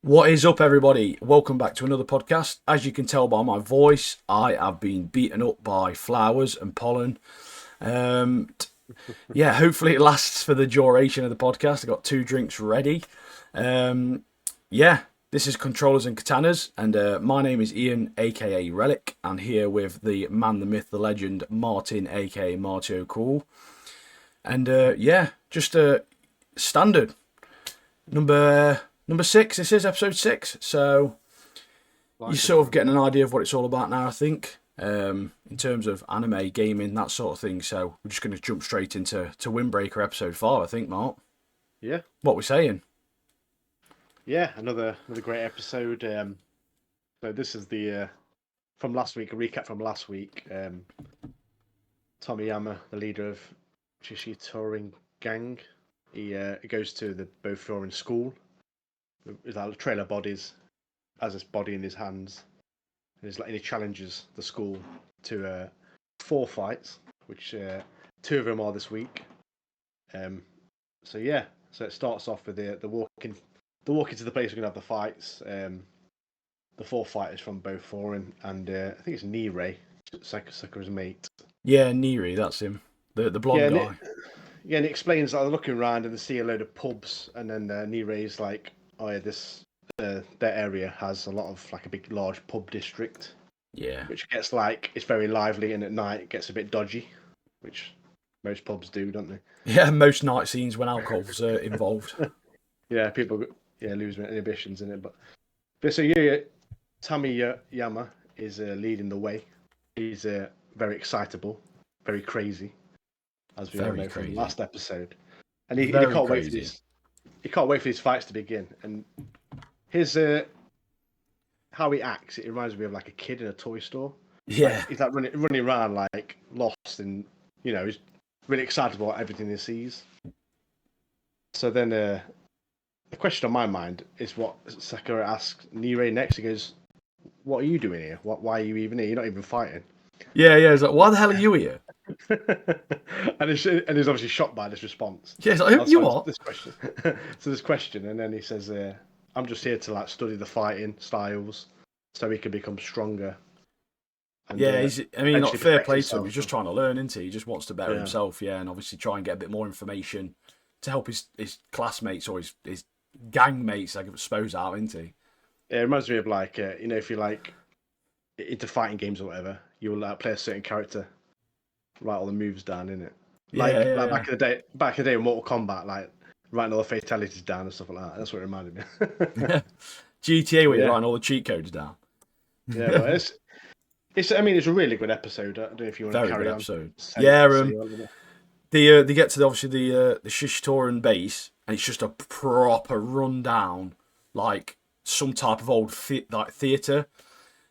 What is up, everybody? Welcome back to another podcast. As you can tell by my voice, I have been beaten up by flowers and pollen. Hopefully it lasts for the duration of the podcast. I've got 2 drinks ready. Um, yeah, this is Controllers and Katanas, and my name is Ian, aka Relic. I'm here with the man, the myth, the legend, Martin, aka Marty O'Cool. And just standard. Number 6, this is episode 6, so you're sort of getting an idea of what it's all about now, I think, in terms of anime, gaming, that sort of thing. So we're just going to jump straight into Windbreaker episode 5, I think, Mark. Yeah. What we're saying. Yeah, another great episode. So this is the from last week, a recap from last week. Tomiyama, the leader of Touring Gang, he goes to the Bofiorin school. His trailer bodies, has this body in his hands, and he challenges the school to 4 fights, which 2 of them are this week. So it starts off with the walking to the place we're gonna have the fights. The 4 fighters from Bofiorin, and I think it's Nirei, Sakura's mate. Yeah, Niri, that's him, the blonde guy. And he explains that they're looking around and they see a load of pubs, and then Nirei's like, oh yeah, their area has a lot of a big large pub district. Yeah. Which gets it's very lively, and at night it gets a bit dodgy, which most pubs do, don't they? Yeah, most night scenes when alcohol's involved. Yeah, people lose inhibitions in it, but so Tomiyama is leading the way. He's very excitable, very crazy, as we all know from the last episode, and he can't wait for this. He can't wait for these fights to begin, and his how he acts, it reminds me of a kid in a toy store. Yeah, he's running around lost, and he's really excited about everything he sees. So then the question on my mind is what Sakura asks Nirei next. He goes, "What are you doing here? Why are you even here? You're not even fighting." Yeah. He's like, "Why the hell are you here?" and he's obviously shocked by this response. Yeah, he's like, "You what?" This question. So this question, and then he says, "I'm just here to study the fighting styles, so he can become stronger." And, fair play to him. He's just trying to learn, isn't he? He just wants to better himself, and obviously try and get a bit more information to help his classmates or his gang mates, I suppose, out, isn't he? Yeah, it reminds me of if you're into fighting games or whatever, you'll play a certain character, write all the moves down in it. Back in the day in Mortal Kombat, writing all the fatalities down and stuff like that. That's what it reminded me. GTA, where you're writing all the cheat codes down. Yeah, but it's a really good episode. I don't know if you want to carry on. Episode. They get to the Shishitoran base, and it's just a proper rundown, some type of old theatre.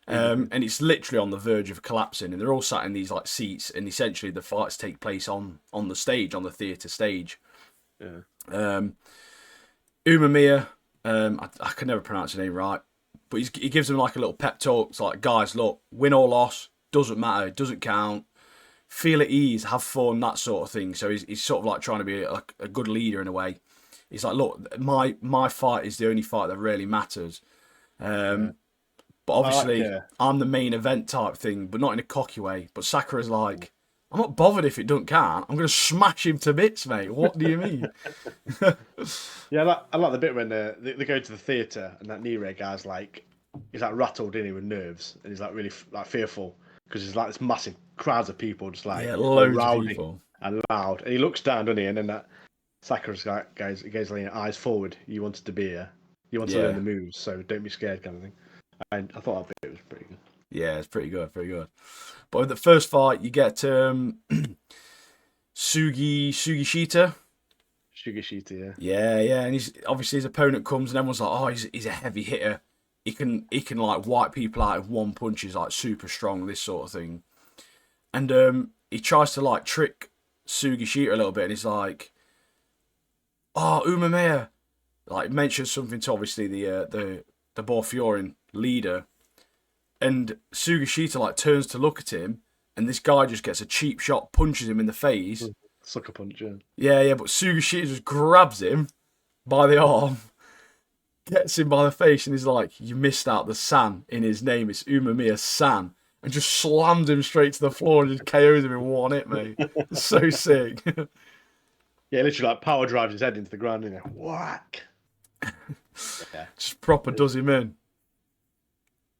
And it's literally on the verge of collapsing, and they're all sat in these seats, and essentially the fights take place on the stage, on the theatre stage. Yeah. Umamiya, I can never pronounce his name right, but he gives them a little pep talk. It's like, guys, look, win or loss, doesn't matter, it doesn't count. Feel at ease, have fun, that sort of thing. So he's sort of trying to be a good leader in a way. He's like, look, my fight is the only fight that really matters. But obviously, I'm the main event type thing, but not in a cocky way. But Sakura's like, I'm not bothered if it don't count. I'm going to smash him to bits, mate. What do you mean? Yeah, I like the bit when they go to the theatre and that Nirei guy's he's rattled in with nerves, and he's really fearful because there's this massive crowds of people just loads of people and loud. And he looks down, doesn't he? And then that Sakura's goes eyes forward. You wanted to be here. You want to learn the moves, so don't be scared, kind of thing. I thought that bit was pretty good. Yeah, it's pretty good. But in the first fight, you get Sugishita. Shugashita, yeah. Yeah, and he's obviously his opponent comes, and everyone's like, "Oh, he's a heavy hitter. He can wipe people out with one punch. He's super strong, this sort of thing." And he tries to trick Sugishita a little bit, and he's like, "Oh, Umamiya," mentions something to obviously the Bofiorin leader, and Sugishita turns to look at him, and this guy just gets a cheap shot, punches him in the face. Sucker punch, yeah. But Sugishita just grabs him by the arm, gets him by the face and he's like, "You missed out the San in his name. It's Umamiya San," and just slams him straight to the floor and just KOs him in one hit, mate. So sick. Yeah, literally like power drives his head into the ground and whack. Yeah, Just proper does him in.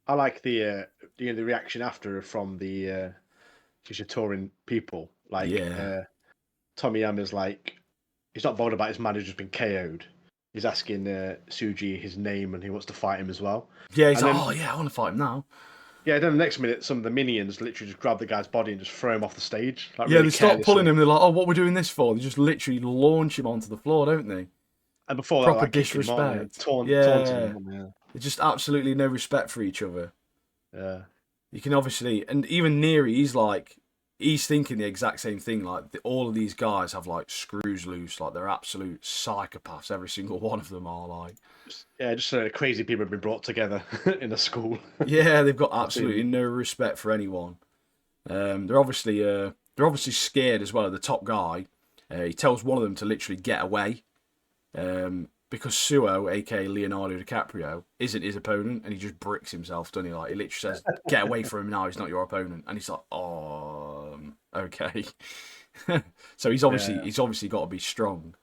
I like the reaction after from the Shishitorin people. Like Yeah. Tommy Yama's like, he's not bothered about his man who's just been KO'd. He's asking Suji his name and he wants to fight him as well. Yeah, he's And like, then "Oh yeah, I want to fight him now." yeah, then the next minute some of the minions literally just grab the guy's body and just throw him off the stage. Like Yeah, really they start pulling carelessly. him. They're like, "Oh, what we're doing this for?" They just literally launch him onto the floor, don't they? And before that, Proper like kicking him on, disrespect. taunting Yeah, him. Yeah. there's just absolutely no respect for each other. Yeah. You can obviously, and even Neary, he's thinking the exact same thing. Like all of these guys have like screws loose. Like they're absolute psychopaths. Every single one of them are like. Yeah, just crazy people have been brought together in a school. Yeah, they've got I've seen absolutely no respect for anyone. They're obviously scared as well of the top guy. He tells one of them to literally get away, because Suo, aka Leonardo DiCaprio, isn't his opponent, and he just bricks himself, doesn't he? Like he literally says, "Get away from him now. He's not your opponent," and he's like, "Oh, okay." So he's obviously Yeah. he's obviously got to be strong.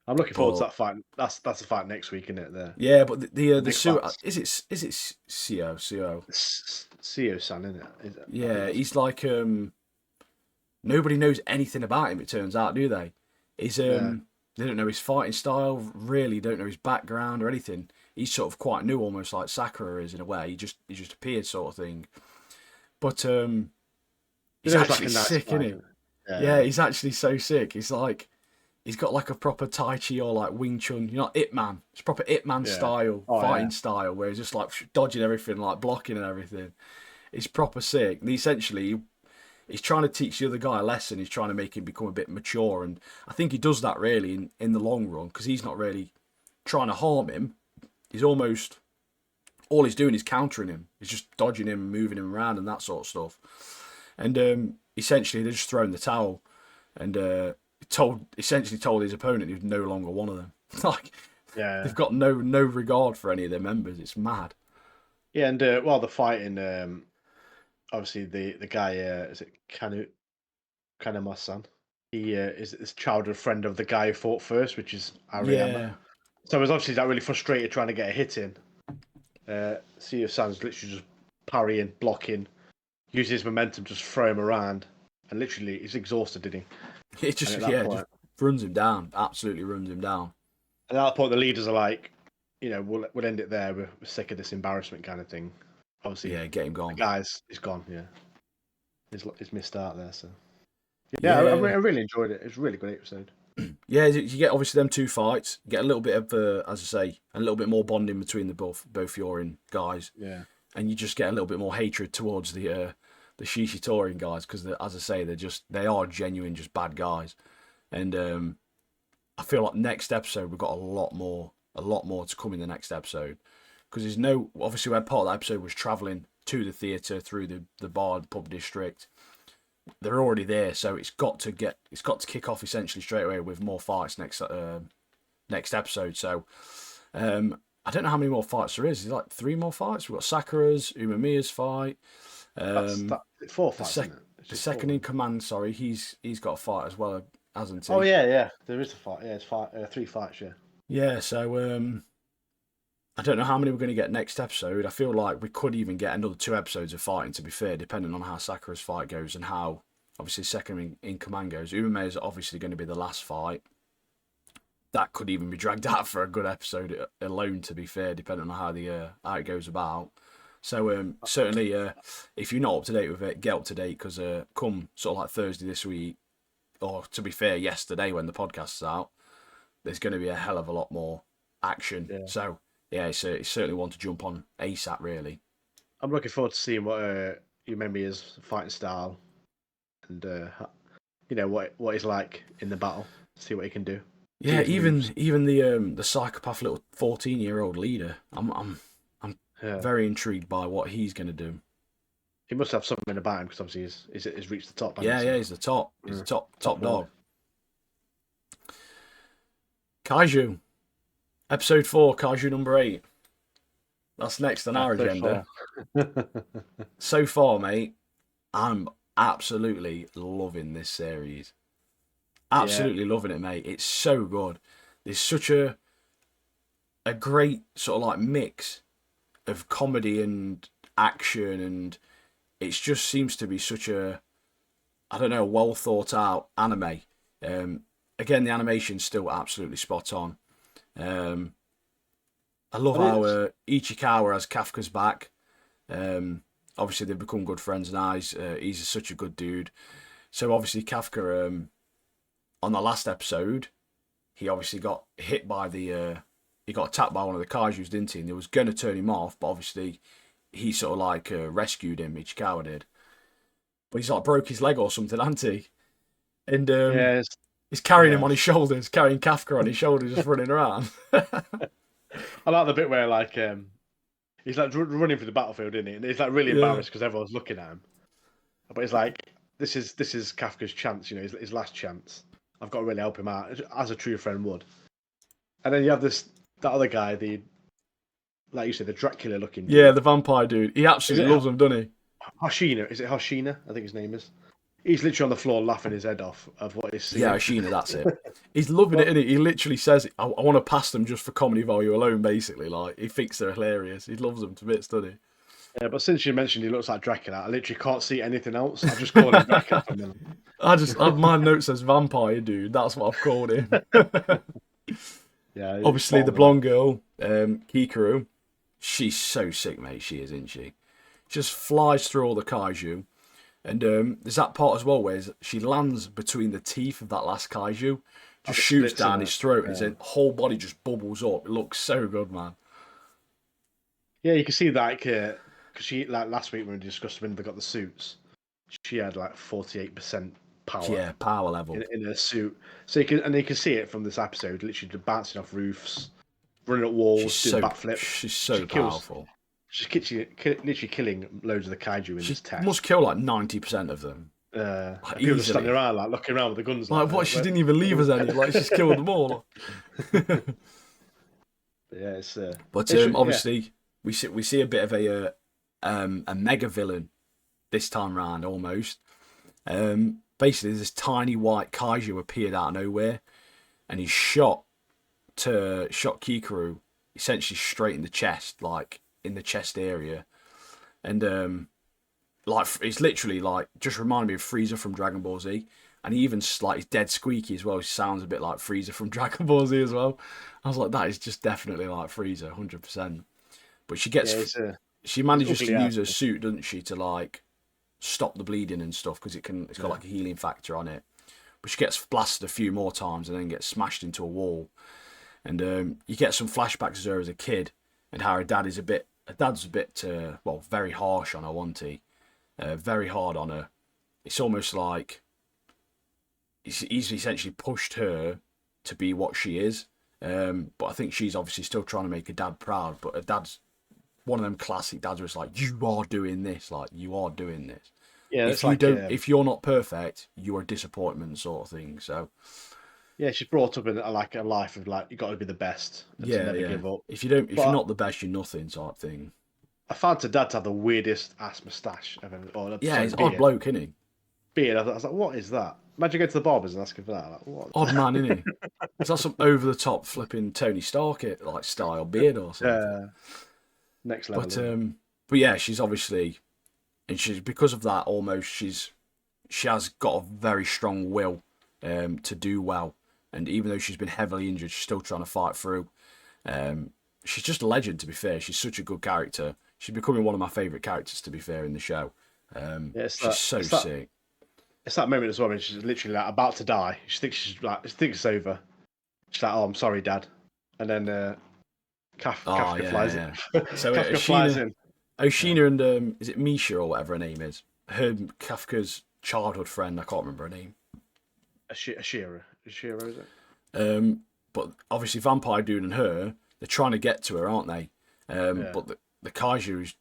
I'm looking forward to But that fight. That's the fight next week, isn't it? yeah, but the Big Suo, fights. is it Suo? CEO-san, isn't it? I think Yeah, that's he's like nobody knows anything about him. It turns out, do they? He's yeah. they don't know his fighting style. Really, don't know his background or anything. He's sort of quite new, almost like Sakura is in a way. He just appeared, sort of thing. But he's He's like actually a nice sick, isn't guy, he? isn't it? Yeah. Yeah, he's actually so sick. He's got like a proper Tai Chi or like Wing Chun, Ip Man. It's proper Ip Man Yeah. style, Oh yeah. fighting style, where he's just like dodging everything, like blocking and everything. He's proper sick. And essentially, he's trying to teach the other guy a lesson. He's trying to make him become a bit mature, and I think he does that really in the long run because he's not really trying to harm him. He's almost all he's doing is countering him. He's just dodging him, moving him around, and that sort of stuff. And essentially, they're just throwing the towel, and essentially told his opponent he was no longer one of them. Like Yeah. they've got no regard for any of their members. It's mad. Yeah, and while they're fighting, obviously the guy is it Kanemasan? He is this childhood friend of the guy who fought first, which is Ariyama. Yeah, So I was obviously that really frustrated trying to get a hit in. CEO San's literally just parrying, blocking, using his momentum to just throw him around, and literally he's exhausted, didn't he? it just And at that just point, runs him down. Absolutely runs him down. the leaders are like, we'll end it there. We're sick of this embarrassment kind of thing. Obviously, Yeah, get him the gone. guy's he's gone. Yeah, he's missed out there. So yeah, I Yeah, really enjoyed it. It was a really great episode. yeah. You get obviously them two fights. You get a little bit of, as I say, a little bit more bonding between the both Fiorin guys, Yeah, and you just get a little bit more hatred towards the Shishitorin guys because, as I say, they are genuine, just bad guys. And I feel like next episode we've got a lot more to come in the next episode because there's no obviously where part of that episode was traveling to the theatre through the bar, the pub district. They're already there, so it's got to kick off essentially straight away with more fights next episode. So I don't know how many more fights there is. There's like 3 more fights. We've got Sakura's, Umamiya's fight. it's 4 The fights, sec- isn't it? It's the just second 4. in command, sorry, he's got a fight as well, hasn't he? Oh yeah, there is a fight. Yeah, it's 3 fights. Yeah. Yeah, so I don't know how many we're going to get next episode. I feel like we could even get another 2 episodes of fighting, to be fair, depending on how Sakura's fight goes and how, obviously, second in command goes. Ume is obviously going to be the last fight. That could even be dragged out for a good episode alone, to be fair, depending on how it goes about. So certainly, if you're not up to date with it, get up to date because come sort of like Thursday this week, or to be fair, yesterday when the podcast's out, there's going to be a hell of a lot more action. Yeah. So yeah, it's certainly one to jump on ASAP, really. I'm looking forward to seeing what Umemiya's fighting style and what he's like in the battle. See what he can do. See Yeah, his moves. even the psychopath little 14-year-old leader, I'm Yeah. very intrigued by what he's going to do. He must have something about him because obviously he's reached the top. Yeah, hasn't he? he's the top. He's the top Top dog. Kaiju. Episode 4, Kaiju number 8. That's next on our agenda. So far, mate, I'm absolutely loving this series. Absolutely loving it, mate. It's so good. There's such a great sort of like mix of comedy and action, and it just seems to be such a, I don't know, well thought out anime. Again, the animation's still absolutely spot on. I love how Ichikawa has Kafka's back. Obviously, they've become good friends now. He's such a good dude. So obviously, Kafka, on the last episode, he obviously got hit by he got attacked by one of the kaijus, didn't he? And they was going to turn him off, but obviously, he sort of like rescued him, Ichikawa did. But he's like broke his leg or something, hasn't he? And he's carrying him on his shoulders, carrying Kafka on his shoulders, just running around. I like the bit where like he's like running through the battlefield, isn't he? And he's like really embarrassed because everyone's looking at him. But he's like, this is Kafka's chance, you know, his last chance. I've got to really help him out, as a true friend would. And then you have that other guy, like you said, the Dracula looking dude. Yeah, the vampire dude. He absolutely loves him, doesn't he? Hoshina, is it Hoshina? I think his name is. He's literally on the floor laughing his head off of what he's seeing. Yeah, Hoshina, that's it. He's loving it, isn't he? He literally says, I want to pass them just for comedy value alone, basically. Like, he thinks they're hilarious. He loves them to bits, doesn't he? Yeah, but since you mentioned he looks like Dracula, I literally can't see anything else. I just call him Dracula from then. My note says vampire dude. That's what I've called him. Yeah. Obviously, the blonde girl, Kikaru, she's so sick, mate. She is, isn't she? Just flies through all the kaiju. And there's that part as well where she lands between the teeth of that last kaiju, just shoots down his throat, and his whole body just bubbles up. It looks so good, man. Yeah, you can see that because she, like last week when we discussed when they got the suits, she had like 48% power. Yeah, power level in her suit. So you can see it from this episode, literally bouncing off roofs, running up walls, doing backflips. She's so powerful. She's literally killing loads of the kaiju in this test. She must kill like 90% of them. People are standing around, like looking around with the guns. Like what? She didn't even leave us any. Like she's killed them all. Yeah, it's. But obviously, we see a bit of a mega villain this time round almost. Basically, this tiny white kaiju appeared out of nowhere, and he shot Kikaru essentially straight in the chest, like in the chest area, and like it's literally like just reminded me of Frieza from Dragon Ball Z, and he even like he's dead squeaky as well. He sounds a bit like Frieza from Dragon Ball Z as well. I was like, that is just definitely like Frieza, 100%. But she gets she manages to use her suit, doesn't she, to like stop the bleeding and stuff because it's got like a healing factor on it. But she gets blasted a few more times and then gets smashed into a wall. And you get some flashbacks of her as a kid and how her dad's a bit very harsh on her, wasn't he? Very hard on her. It's almost like he's essentially pushed her to be what she is. But I think she's obviously still trying to make her dad proud. But her dad's one of them classic dads where it's like, you are doing this. Like, you are doing this. Yeah, if you're not perfect, you're a disappointment sort of thing. So yeah, she's brought up in a life of like you got to be the best. And to never give up. If you're not the best, you're nothing sort of thing. I found her dad to have the weirdest ass moustache I've ever. He's an odd bloke, isn't he? Beard. I was like, what is that? Imagine going to the barbers and asking for that. Like, what? Odd man, isn't he? Is that some over the top flipping Tony Stark like style beard or something? Next level. But yeah, she's obviously, and she's because of that almost she has got a very strong will to do well, and even though she's been heavily injured, she's still trying to fight through. She's just a legend, to be fair. She's such a good character. She's becoming one of my favourite characters, to be fair, in the show. She's so sick. It's that moment as well when she's literally like about to die. She thinks it's over. She's like, "Oh, I'm sorry, Dad," and then Kafka flies in. So Kafka flies in. Oshina and is it Misha or whatever her name is? Kafka's childhood friend. I can't remember her name. Ashira, is it? But obviously, Vampire Dude and her, they're trying to get to her, aren't they? But the kaiju is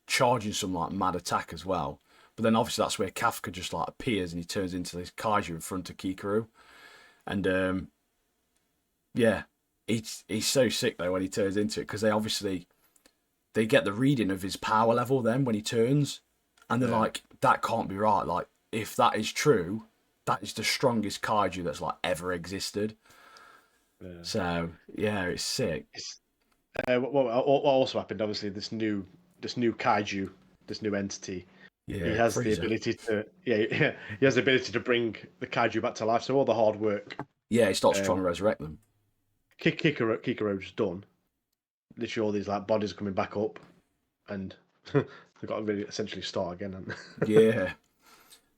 charging some like mad attack as well. But then obviously that's where Kafka just like appears and he turns into this kaiju in front of Kikaru. And he's so sick though when he turns into it, because they get the reading of his power level then when he turns, and they're like, that can't be right. Like, if that is true, that is the strongest kaiju that's like ever existed. Yeah. So yeah, it's sick. What also happened? Obviously, this new kaiju, this new entity. He Yeah, has the Freezer. ability to he has the ability to bring the kaiju back to life. So all the hard work Yeah, he starts trying um, to resurrect them. Kikaro's done. Literally, all these like bodies are coming back up, and they've got to really essentially start again. Haven't they? Yeah,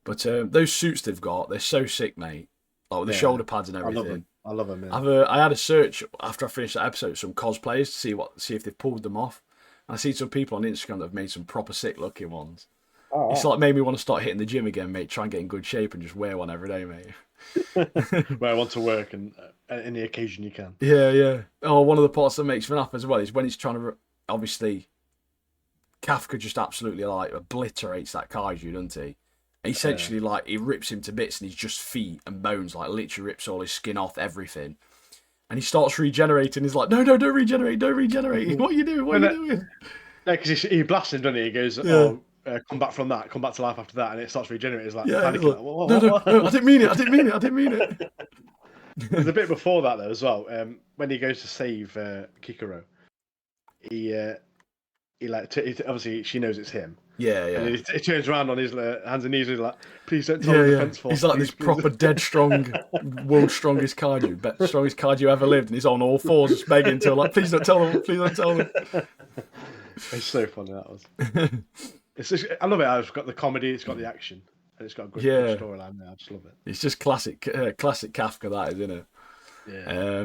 but those suits they've got, they're so sick, mate. Like with the Yeah, shoulder pads and I love them. everything. I love them. Yeah. I had a search after I finished that episode, some cosplayers to see if they've pulled them off. And I see some people on Instagram that have made some proper sick looking ones. Oh, It's like made me want to start hitting the gym again, mate. Try and get in good shape and just wear one every day, mate. where I want to work and any occasion you can. Yeah, yeah. Oh, one of the parts that makes me laugh as well is when he's trying to. Obviously, Kafka just absolutely like obliterates that kaiju, doesn't he? Essentially, like he rips him to bits, and he's just feet and bones. Like literally rips all his skin off, everything. And he starts regenerating. He's like, no, don't regenerate, don't regenerate. What are you doing? What are you doing? No, because he blasts him, doesn't he? He goes, Yeah. "Oh, come back from that, come back to life after that," and it starts regenerating. He's like Yeah, panicking, like, like, no, I didn't mean it, I didn't mean it, I didn't mean it. There's a bit before that though as well. When he goes to save Kikoro, he like obviously she knows it's him. Yeah, And yeah. then he turns around on his hands and knees and he's like, "Please don't tell Yeah, the yeah. defense force." He's like please, this please." proper dead strong, world's strongest kaiju, strongest kaiju ever lived, and he's on all fours just begging to like, please don't tell them, please don't tell them. It's so funny that was. It's just, I love it. It's got the comedy, it's got the action, and it's got a good storyline there. I just love it. It's just classic Kafka, that is, isn't it? Yeah.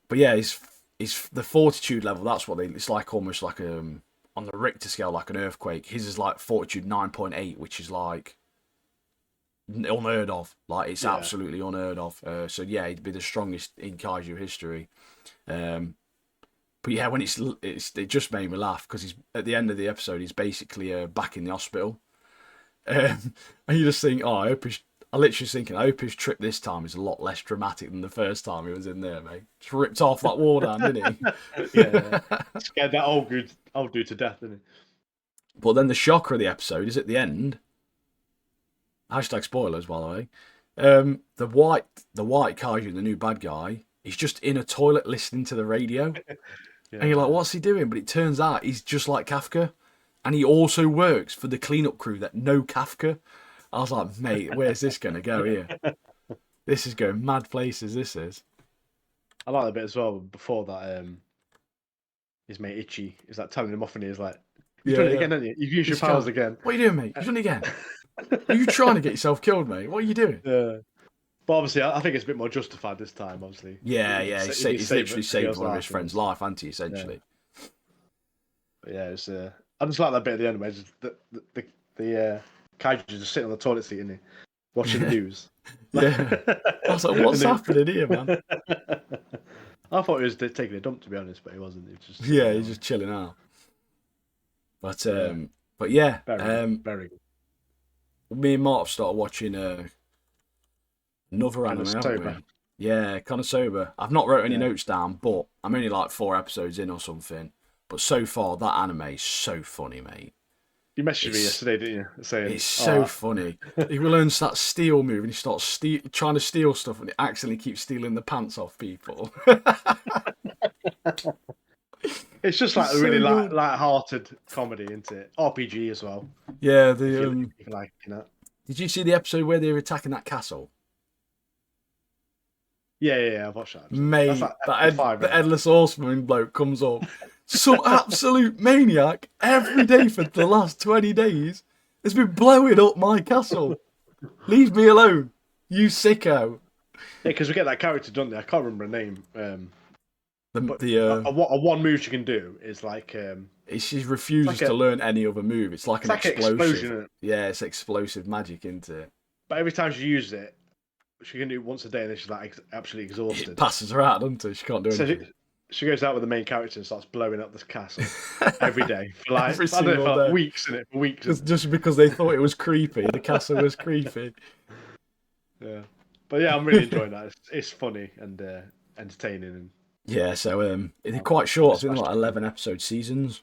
But yeah, it's the fortitude level. That's what it's like, almost like on the Richter scale, like an earthquake. His is like fortitude 9.8, which is like unheard of. Like it's absolutely unheard of. So yeah, he'd be the strongest in kaiju history. But yeah, when it just made me laugh because he's at the end of the episode, he's basically back in the hospital, and you just think, oh, I literally thinking, I hope his trip this time is a lot less dramatic than the first time he was in there, mate. Just ripped off that wall down, didn't he? Yeah. Scared that old dude to death, didn't he? But then the shocker of the episode is at the end. Hashtag spoilers, by the way. The white kaiju, the new bad guy, he's just in a toilet listening to the radio. And you're like, what's he doing? But it turns out he's just like Kafka. And he also works for the cleanup crew that know Kafka. I was like, mate, where's this going to go here? This is going mad places, this is. I like that bit as well. Before that, his mate Itchy is like telling him off, and he's like, "You've done it again, haven't you? You've used your powers again." What are you doing, mate? You've done it again. Are you trying to get yourself killed, mate? What are you doing? Yeah. But obviously, I think it's a bit more justified this time, obviously. Yeah. He's literally saved one of his friends' life, hasn't he, essentially? Yeah, it's I just like that bit at the end where the kaiju just sitting on the toilet seat, isn't he? Watching the news. Yeah. I was like, what's happening here, man? I thought he was taking a dump, to be honest, but he wasn't. He was just he's just chilling out. But yeah, very good. Me and Mark started watching another anime, haven't we? Yeah, kind of sober. I've not wrote any notes down, but I'm only like 4 episodes in or something. But so far, that anime is so funny, mate. You messaged me yesterday, didn't you? Saying it's so funny. He learns that steal move, and he starts trying to steal stuff, and he accidentally keeps stealing the pants off people. It's just like a really light-hearted comedy, isn't it? RPG as well. Yeah, if you like, you know. Did you see the episode where they were attacking that castle? Yeah, I've watched that. Mate, the Headless Horseman bloke comes up. Some absolute maniac every day for the last 20 days has been blowing up my castle. Leave me alone, you sicko. Yeah, because we get that character, don't they? I can't remember her name. A one move she can do is like she refuses to learn any other move. It's like an explosion. Yeah, it's explosive magic, isn't it? But every time she uses it, she can do it once a day, and then she's like absolutely exhausted. It passes her out, doesn't it? She can't do anything. She goes out with the main character and starts blowing up this castle every day for like every single day. Like weeks, in it for weeks. Just because they thought it was creepy. The castle was creepy. Yeah, but yeah, I'm really enjoying that. It's funny and entertaining, and Yeah, so they're quite short. I think they're Smashed like it. 11 episode seasons.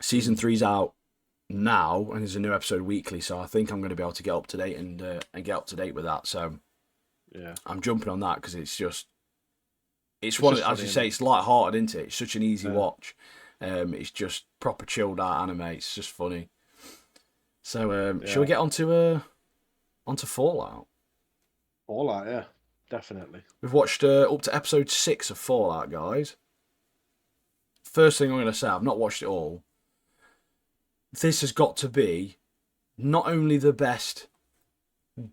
Season three's out now, and there's a new episode weekly. So I think I'm going to be able to get up to date and get up to date with that. So Yeah, I'm jumping on that because it's it's one of, just as funny, you isn't say, it? it's light-hearted, isn't it? It's such an easy Yeah. watch. It's just proper chilled out anime. It's just funny. So shall we Yeah, get onto Fallout? all that. Yeah, definitely. We've watched up to episode 6 of Fallout, guys. First thing I'm going to say, I've not watched it all. This has got to be not only the best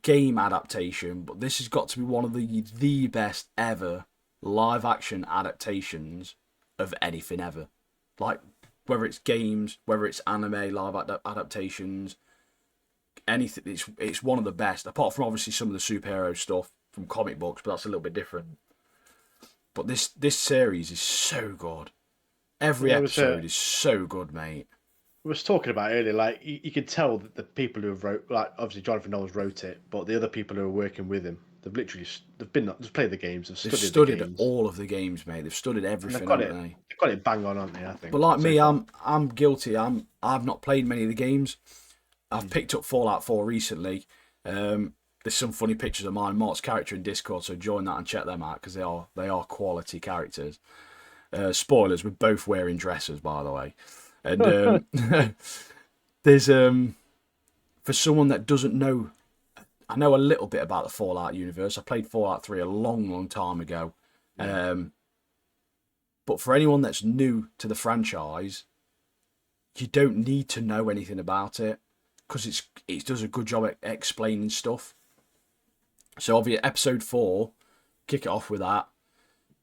game adaptation, but this has got to be one of the best ever live action adaptations of anything ever. Like, whether it's games, whether it's anime live adaptations, anything, it's one of the best. Apart from obviously some of the superhero stuff from comic books, but that's a little bit different. But this series is so good. Every Yeah, it was. episode is so good, mate. We was talking about earlier, like you could tell that the people who wrote, like obviously Jonathan Knowles wrote it, but the other people who are working with him, they've literally they've played the games, they've They've studied the studied games, all of the games, mate. They've studied and everything, haven't they? they've got it bang on, haven't they? I think But like so me, far. I'm guilty. I've not played many of the games. I've picked up Fallout 4 recently. There's some funny pictures of mine, Mark's character in Discord, so join that and check them out because they are quality characters. Spoilers: we're both wearing dresses, by the way. And there's for someone that doesn't know, I know a little bit about the Fallout universe. I played Fallout 3 a long time ago. But for anyone that's new to the franchise, you don't need to know anything about it because it does a good job at explaining stuff. So obviously, episode 4, kick it off with that.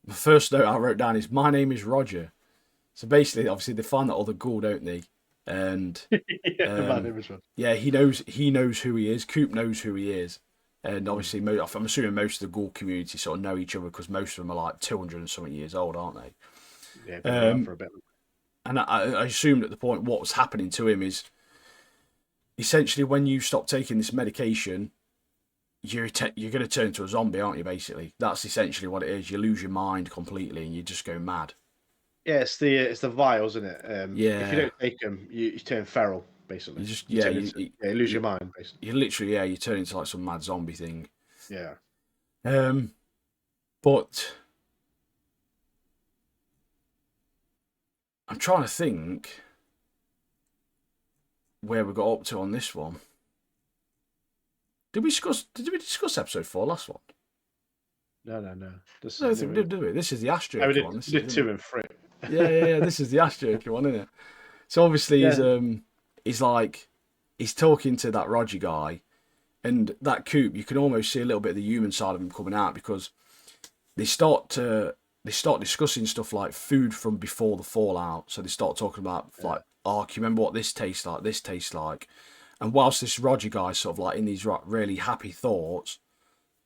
The first note I wrote down is, "My name is Roger." So basically, obviously, they find that other ghoul, don't they? And Yeah, the man image one. yeah, he knows who he is. Coop knows who he is. And obviously, I'm assuming most of the ghoul community sort of know each other because most of them are like 200 and something years old, aren't they? Yeah, been around for a bit. And I assumed at the point what was happening to him is essentially when you stop taking this medication, you're going to turn to a zombie, aren't you? Basically, that's essentially what it is. You lose your mind completely and you just go mad. Yeah, it's the vials, isn't it? If you Yeah, don't take them, you turn feral, basically. you just You turn into you lose your mind, basically. you literally you turn into like some mad zombie thing. Yeah. But I'm trying to think where we got up to on this one. Did we discuss episode 4 last one? No. This I don't is think we new. did we? This is the Ash Oh, we Jerky one. did 2 and 3. Yeah. This is the Ash Jerky one, isn't it? So obviously Yeah. he's talking to that Roger guy, and that Coop. You can almost see a little bit of the human side of him coming out because they start discussing stuff like food from before the Fallout. So they start talking about like, oh, can you remember what this tastes like? This tastes like. And whilst this Roger guy's sort of like in these really happy thoughts,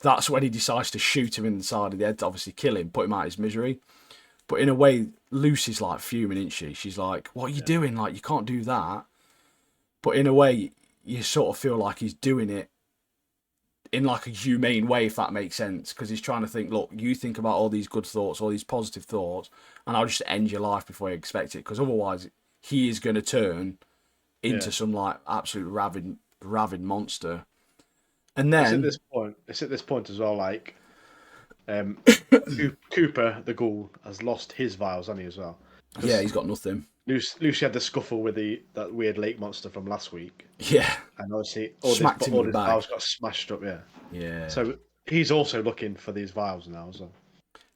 that's when he decides to shoot him in the side of the head to obviously kill him, put him out of his misery. But in a way, Lucy's like fuming, isn't she? She's like, "What are you doing? Like, you can't do that." But in a way, you sort of feel like he's doing it in like a humane way, if that makes sense, because he's trying to think, look, you think about all these good thoughts, all these positive thoughts, and I'll just end your life before you expect it, because otherwise he is going to turn into some like absolute rabid monster. And then It's at this point as well, like Cooper, the ghoul, has lost his vials, hasn't he, as well? yeah, Because he's got nothing. Lucy had the scuffle with that weird lake monster from last week, Yeah, and obviously smacked him all in the his bag. vials got smashed up. Yeah, Yeah. so he's also looking for these vials now as well.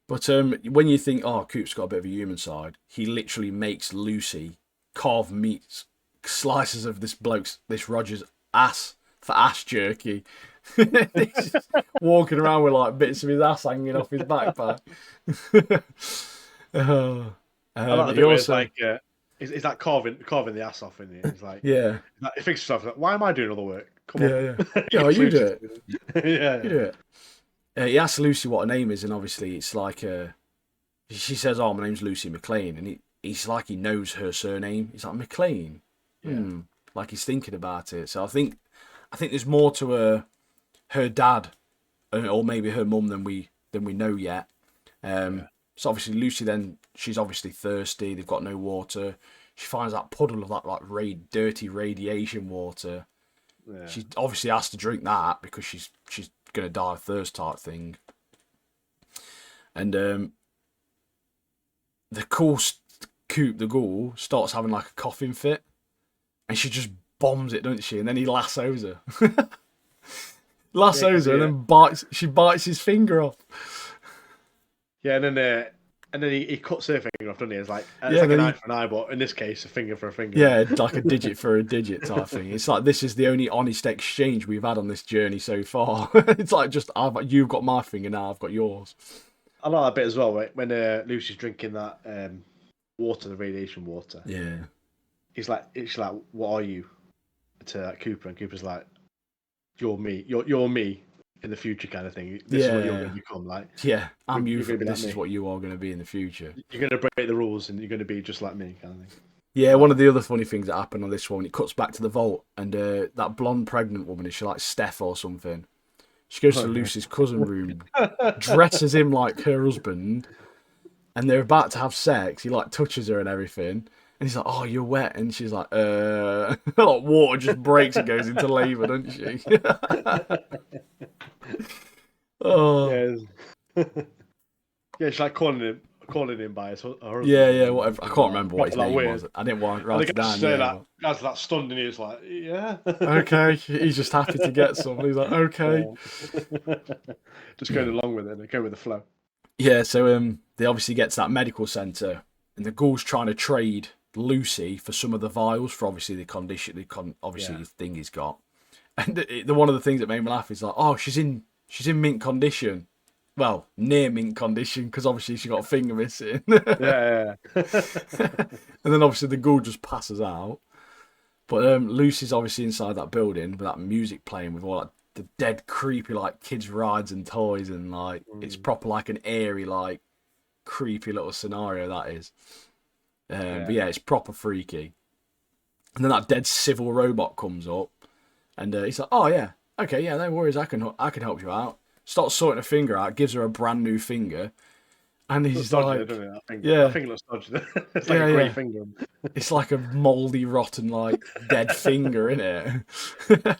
But when you think, oh, Coop's got a bit of a human side, he literally makes Lucy carve meat, slices of this Roger's ass for ass jerky. He's just walking around with like bits of his ass hanging off his backpack. Oh. I like the He bit where it's also, like he's like carving the ass off, isn't he? He's like, yeah, he thinks to himself, like, why am I doing all the work? Come yeah, on, yeah. Yeah, you do it. Yeah, You do it. He asks Lucy what her name is, and obviously it's like she says, "Oh, my name's Lucy McLean," and he's like he knows her surname. He's like McLean, like he's thinking about it. So I think there's more to her dad, or maybe her mum than we know yet. So obviously Lucy then, she's obviously thirsty. They've got no water. She finds that puddle of that like dirty radiation water. Yeah. She obviously has to drink that because she's gonna die of thirst type thing. And the Coop, the ghoul, starts having like a coughing fit, and she just bombs it, doesn't she? And then he lassos her, and then bites his finger off. Yeah, and then he cuts her finger off, doesn't he? It's like Yeah, an eye for an eye, but in this case, a finger for a finger. Yeah, like a digit for a digit type thing. It's like this is the only honest exchange we've had on this journey so far. It's like just you've got my finger now, I've got yours. I like that bit as well, right? When Lucy's drinking that water, the radiation water. Yeah. She's like, "What are you?" To Cooper, and Cooper's like, "You're me. You're me in the future," kind of thing. This is what you're going to become like. Yeah, I'm you. This Like is what you are going to be in the future. You're going to break the rules, and you're going to be just like me, kind of thing. Yeah, one of the other funny things that happened on this one, it cuts back to the vault, and that blonde pregnant woman, is she like Steph or something? She goes to Lucy's cousin room, dresses him like her husband, and they're about to have sex. He like touches her and everything, and he's like, "Oh, you're wet," and she's like, like water just breaks and goes into labour, doesn't she? Oh, yeah, she's like calling him by his husband. Yeah, whatever. I can't remember what his name was. I didn't want to write it down. Guy's that stunned, and he's like, "Yeah." Okay, he's just happy to get some. He's like, "Okay." Just going along with it, go with the flow. Yeah, so they obviously get to that medical centre, and the ghoul's trying to trade Lucy for some of the vials for obviously the thing he's got. And the one of the things that made me laugh is like, "Oh, she's in mint condition." Well, near mint condition, because obviously she got a finger missing. Yeah. And then obviously the ghoul just passes out. But Lucy's obviously inside that building with that music playing with all that the dead creepy like kids rides and toys, and like it's proper like an airy like creepy little scenario that is. But yeah, it's proper freaky. And then that dead civil robot comes up, and he's like, "Oh yeah, okay, yeah, no worries, I can help you out." Starts sorting a finger out, gives her a brand new finger, and he's like, "Yeah, finger looks dodgy." It's like a grey finger. It's like a mouldy, rotten, like dead finger, isn't it?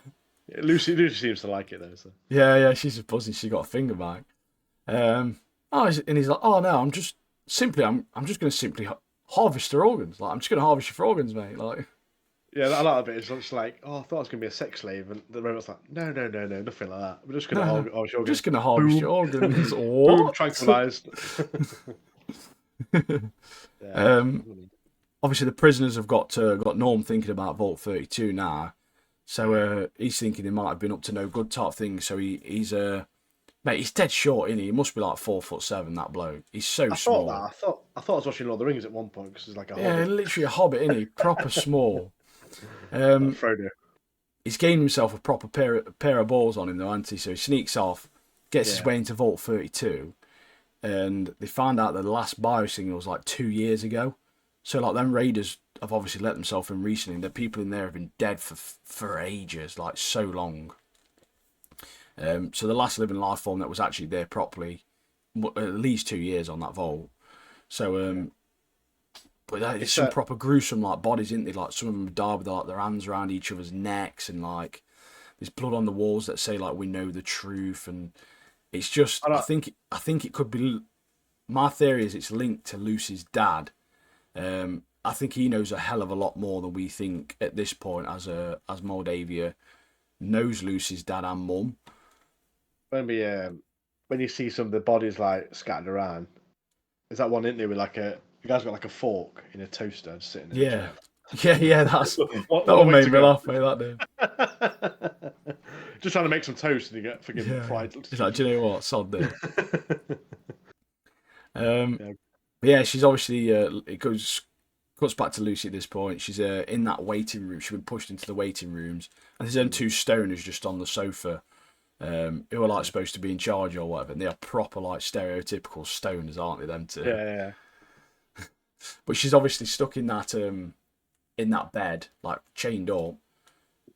Lucy seems to like it though. So. Yeah, she's just buzzing. She got a finger back. And he's like, "Oh no, I'm just going to simply harvest her organs. Like I'm just going to harvest your organs, mate." Like. Yeah, I like a bit. It's just like, "Oh, I thought I was going to be a sex slave," and the robot's like, "No, nothing like that. We're just going to harvest your organs." Just going to harvest your organs. Boom, tranquilized. Obviously, the prisoners have got Norm thinking about Vault 32 now, so he's thinking he might have been up to no good type thing. So he's dead short, isn't he? He must be like 4'7". That bloke. He's so small. I thought I was watching Lord of the Rings at one point because he's like a hobbit. Literally a hobbit, isn't he? Proper small. Frodo. He's gained himself a proper pair of balls on him though, hasn't he? So he sneaks off, gets his way into Vault 32, and they find out that the last biosignal was like 2 years ago. So like them raiders have obviously let themselves in recently. The people in there have been dead for ages, like so long. So the last living life form that was actually there properly, at least 2 years on that vault. So but there's some proper gruesome like bodies, isn't they? Like some of them died with like their hands around each other's necks, and like there's blood on the walls that say like we know the truth, and it's just I think it could be. My theory is it's linked to Lucy's dad. I think he knows a hell of a lot more than we think at this point, as Moldavia knows Lucy's dad and mum. When you see some of the bodies like scattered around, is that one in there with like the guy's got like a fork in a toaster just sitting there. Yeah, that one made me laugh, mate, that did. Just trying to make some toast and you get friggin' fried. He's like, "Do you know what? Sod this." Yeah, she's obviously it cuts back to Lucy at this point. She's in that waiting room. She's been pushed into the waiting rooms, and there's them two stoners just on the sofa, who are like supposed to be in charge or whatever. And they are proper like stereotypical stoners, aren't they? Them two. Yeah. But she's obviously stuck in that bed, like chained up.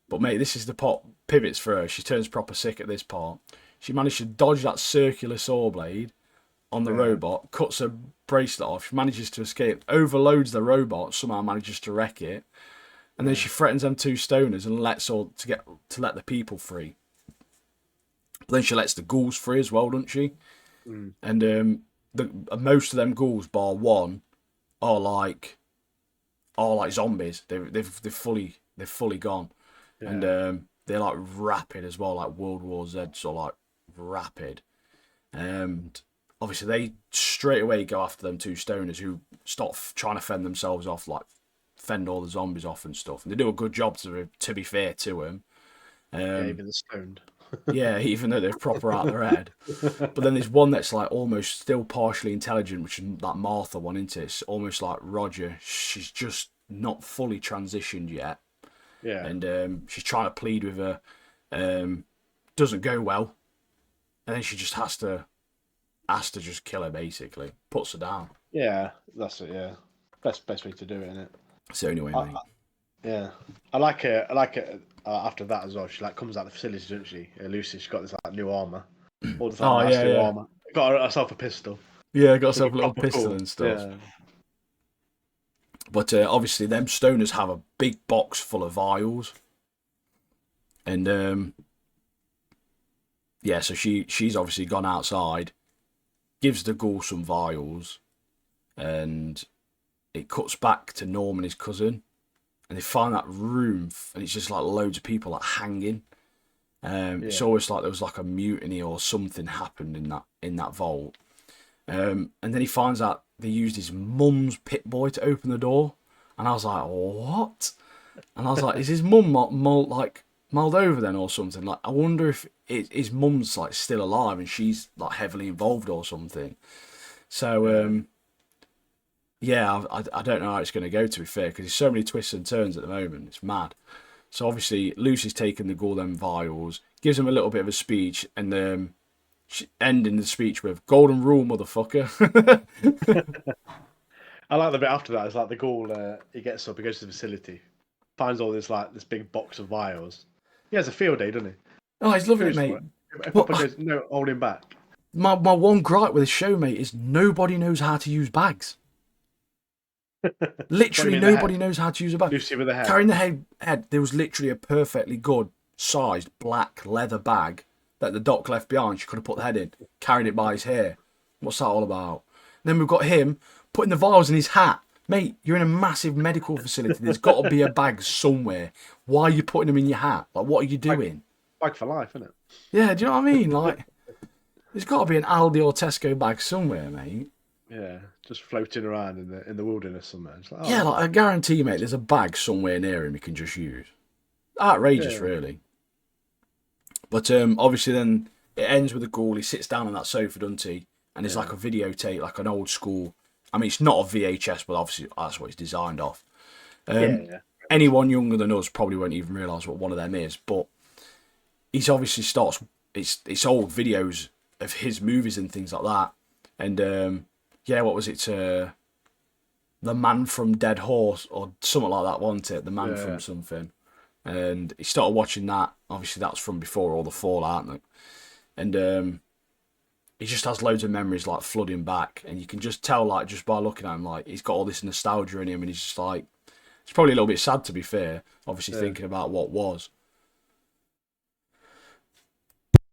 But mate, this is the pot pivots for her. She turns proper sick at this part. She managed to dodge that circular saw blade, on the Yeah. robot, cuts her bracelet off. She manages to escape, overloads the robot, somehow manages to wreck it, and then she threatens them two stoners and lets all to let the people free. But then she lets the ghouls free as well, doesn't she? Mm. And most of them ghouls, bar one, are like zombies. They've fully gone, Yeah. and they're like rapid as well, like World War Z, so like rapid. And obviously they straight away go after them two stoners who start trying to fend themselves off, like fend all the zombies off and stuff. And they do a good job to be fair to them. Yeah, even the stoned. Yeah, even though they're proper out their head. But then there's one that's like almost still partially intelligent, which is that Martha one, isn't it? It's almost like Roger. She's just not fully transitioned yet. Yeah. And she's trying to plead with her. Doesn't go well. And then she just has to just kill her, basically. Puts her down. Yeah, that's it. Yeah, best way to do it, isn't it? It's the only way, mate. Yeah, I like it. I like it. After that as well, she like comes out of the facility, doesn't she? Lucy, she's got this like new armor. All this like nice new armor. Got herself a pistol. Yeah, got herself a little pistol cool. and stuff. Yeah. But obviously, them stoners have a big box full of vials, and yeah, so she's obviously gone outside, gives the ghoul some vials, and it cuts back to Norm and his cousin, and they find that room, and it's just like loads of people like hanging. It's almost like there was like a mutiny or something happened in that vault. And then he finds out they used his mum's pit boy to open the door, and I was like, what? And I was like, is his mum mulled over then or something? Like, I wonder if his mum's like still alive and she's like heavily involved or something. So yeah, I don't know how it's going to go, to be fair, because there's so many twists and turns at the moment. It's mad. So obviously Lucy's taken the golden vials, gives him a little bit of a speech, and ending the speech with "Golden Rule, motherfucker." I like the bit after that. It's like the ghoul. He gets up, he goes to the facility, finds all this big box of vials. He has a field day, doesn't he? Oh, he's loving it, mate. Papa goes, no, hold him back. My one gripe with the show, mate, is nobody knows how to use bags. Literally nobody knows how to use a bag. Lucy with the head. Carrying the head, there was literally a perfectly good sized black leather bag that the doc left behind. She could have put the head in, carried it by his hair. What's that all about? And then we've got him putting the vials in his hat. Mate, you're in a massive medical facility. There's got to be a bag somewhere. Why are you putting them in your hat? Like, what are you doing? Bag for life, isn't it? Yeah, do you know what I mean? Like, there's got to be an Aldi or Tesco bag somewhere, mate. Yeah, just floating around in the wilderness somewhere. It's like, oh. Yeah, like I guarantee, mate, there's a bag somewhere near him he can just use. Outrageous, really. But obviously then it ends with a ghoul. He sits down on that sofa, doesn't he? And there's like a videotape, like an old school. I mean, it's not a VHS, but obviously that's what it's designed off. Anyone younger than us probably won't even realise what one of them is. But he's obviously starts. It's old videos of his movies and things like that. And yeah, what was it? The Man from Dead Horse or something like that, wasn't it? The Man from something. And he started watching that. Obviously, that's from before all the Fallout. And he just has loads of memories like flooding back. And you can just tell, like, just by looking at him, like, he's got all this nostalgia in him. And he's just like, it's probably a little bit sad, to be fair. Obviously, thinking about what was.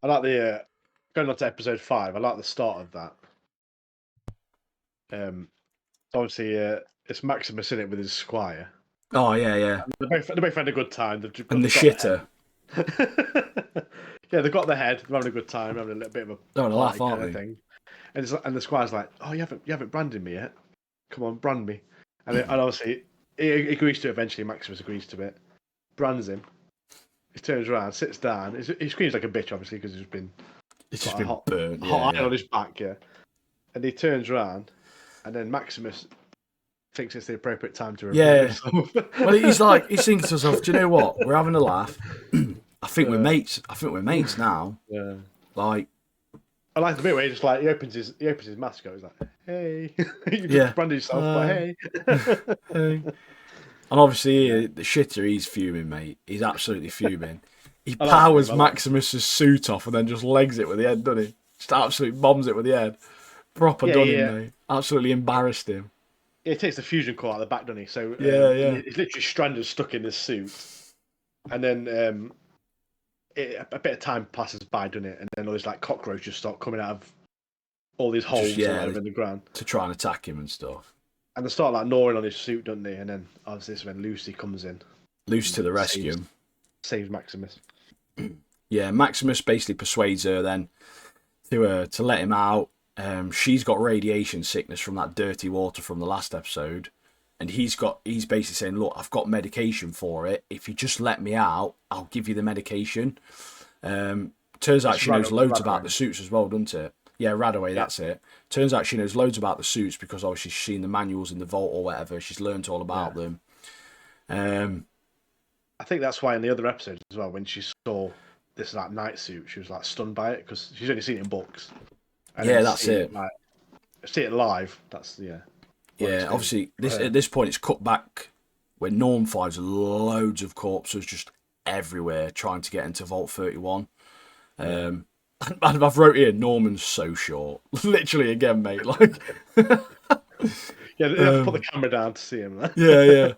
I like the going on to episode 5. I like the start of that. Obviously, it's Maximus in it with his squire. Oh yeah. They both had a good time. They've And the shitter. Yeah, they've got the head. They're having a good time, having a little bit of a laugh, kind aren't of they? thing. And the squire's like, "Oh, you haven't branded me yet. Come on, brand me." And obviously, he agrees to it eventually. Maximus agrees to it, brands him. He turns around, sits down. He screams like a bitch, obviously, because It's just been burnt. Hot iron on his back, yeah. And he turns around, and then Maximus thinks it's the appropriate time to remove himself. Well, he's thinking to himself, do you know what? We're having a laugh. I think we're mates. I think we're mates now. Yeah. Like, I like the bit where he just like he opens his mask. He's like, "Hey, you just branded yourself, but hey." Hey. And obviously, the shitter, he's fuming, mate. He's absolutely fuming. He powers Maximus's suit off and then just legs it with the head, doesn't he? Just absolutely bombs it with the head. Proper Yeah, done him, yeah. mate. Absolutely embarrassed him. He takes the fusion core out of the back, doesn't he? So Yeah, yeah. he's literally stranded, stuck in this suit, and then a bit of time passes by, doesn't it? And then all these like cockroaches start coming out of all these Just holes or yeah, whatever in the ground, to try and attack him and stuff. and they start like gnawing on his suit, don't they? And then obviously this is when Lucy comes in Loose and to the rescue. saves Maximus. Yeah, Maximus basically persuades her then to let him out. She's got radiation sickness from that dirty water from the last episode, and he's basically saying, "Look, I've got medication for it. If you just let me out, I'll give you the medication." Turns out she knows loads about the suits as well, doesn't it? Yeah, Radaway, that's it. Turns out she knows loads about the suits because obviously she's seen the manuals in the vault or whatever. She's learned all about them. I think that's why in the other episodes as well, when she saw this like night suit, she was like stunned by it because she's only seen it in books. And Yeah, that's it. See it live. That's Yeah, obviously at this point it's cut back when Norm finds loads of corpses just everywhere trying to get into Vault 31. And I've wrote here Norman's so short, literally again, mate. Like, yeah, they have to put the camera down to see him. yeah.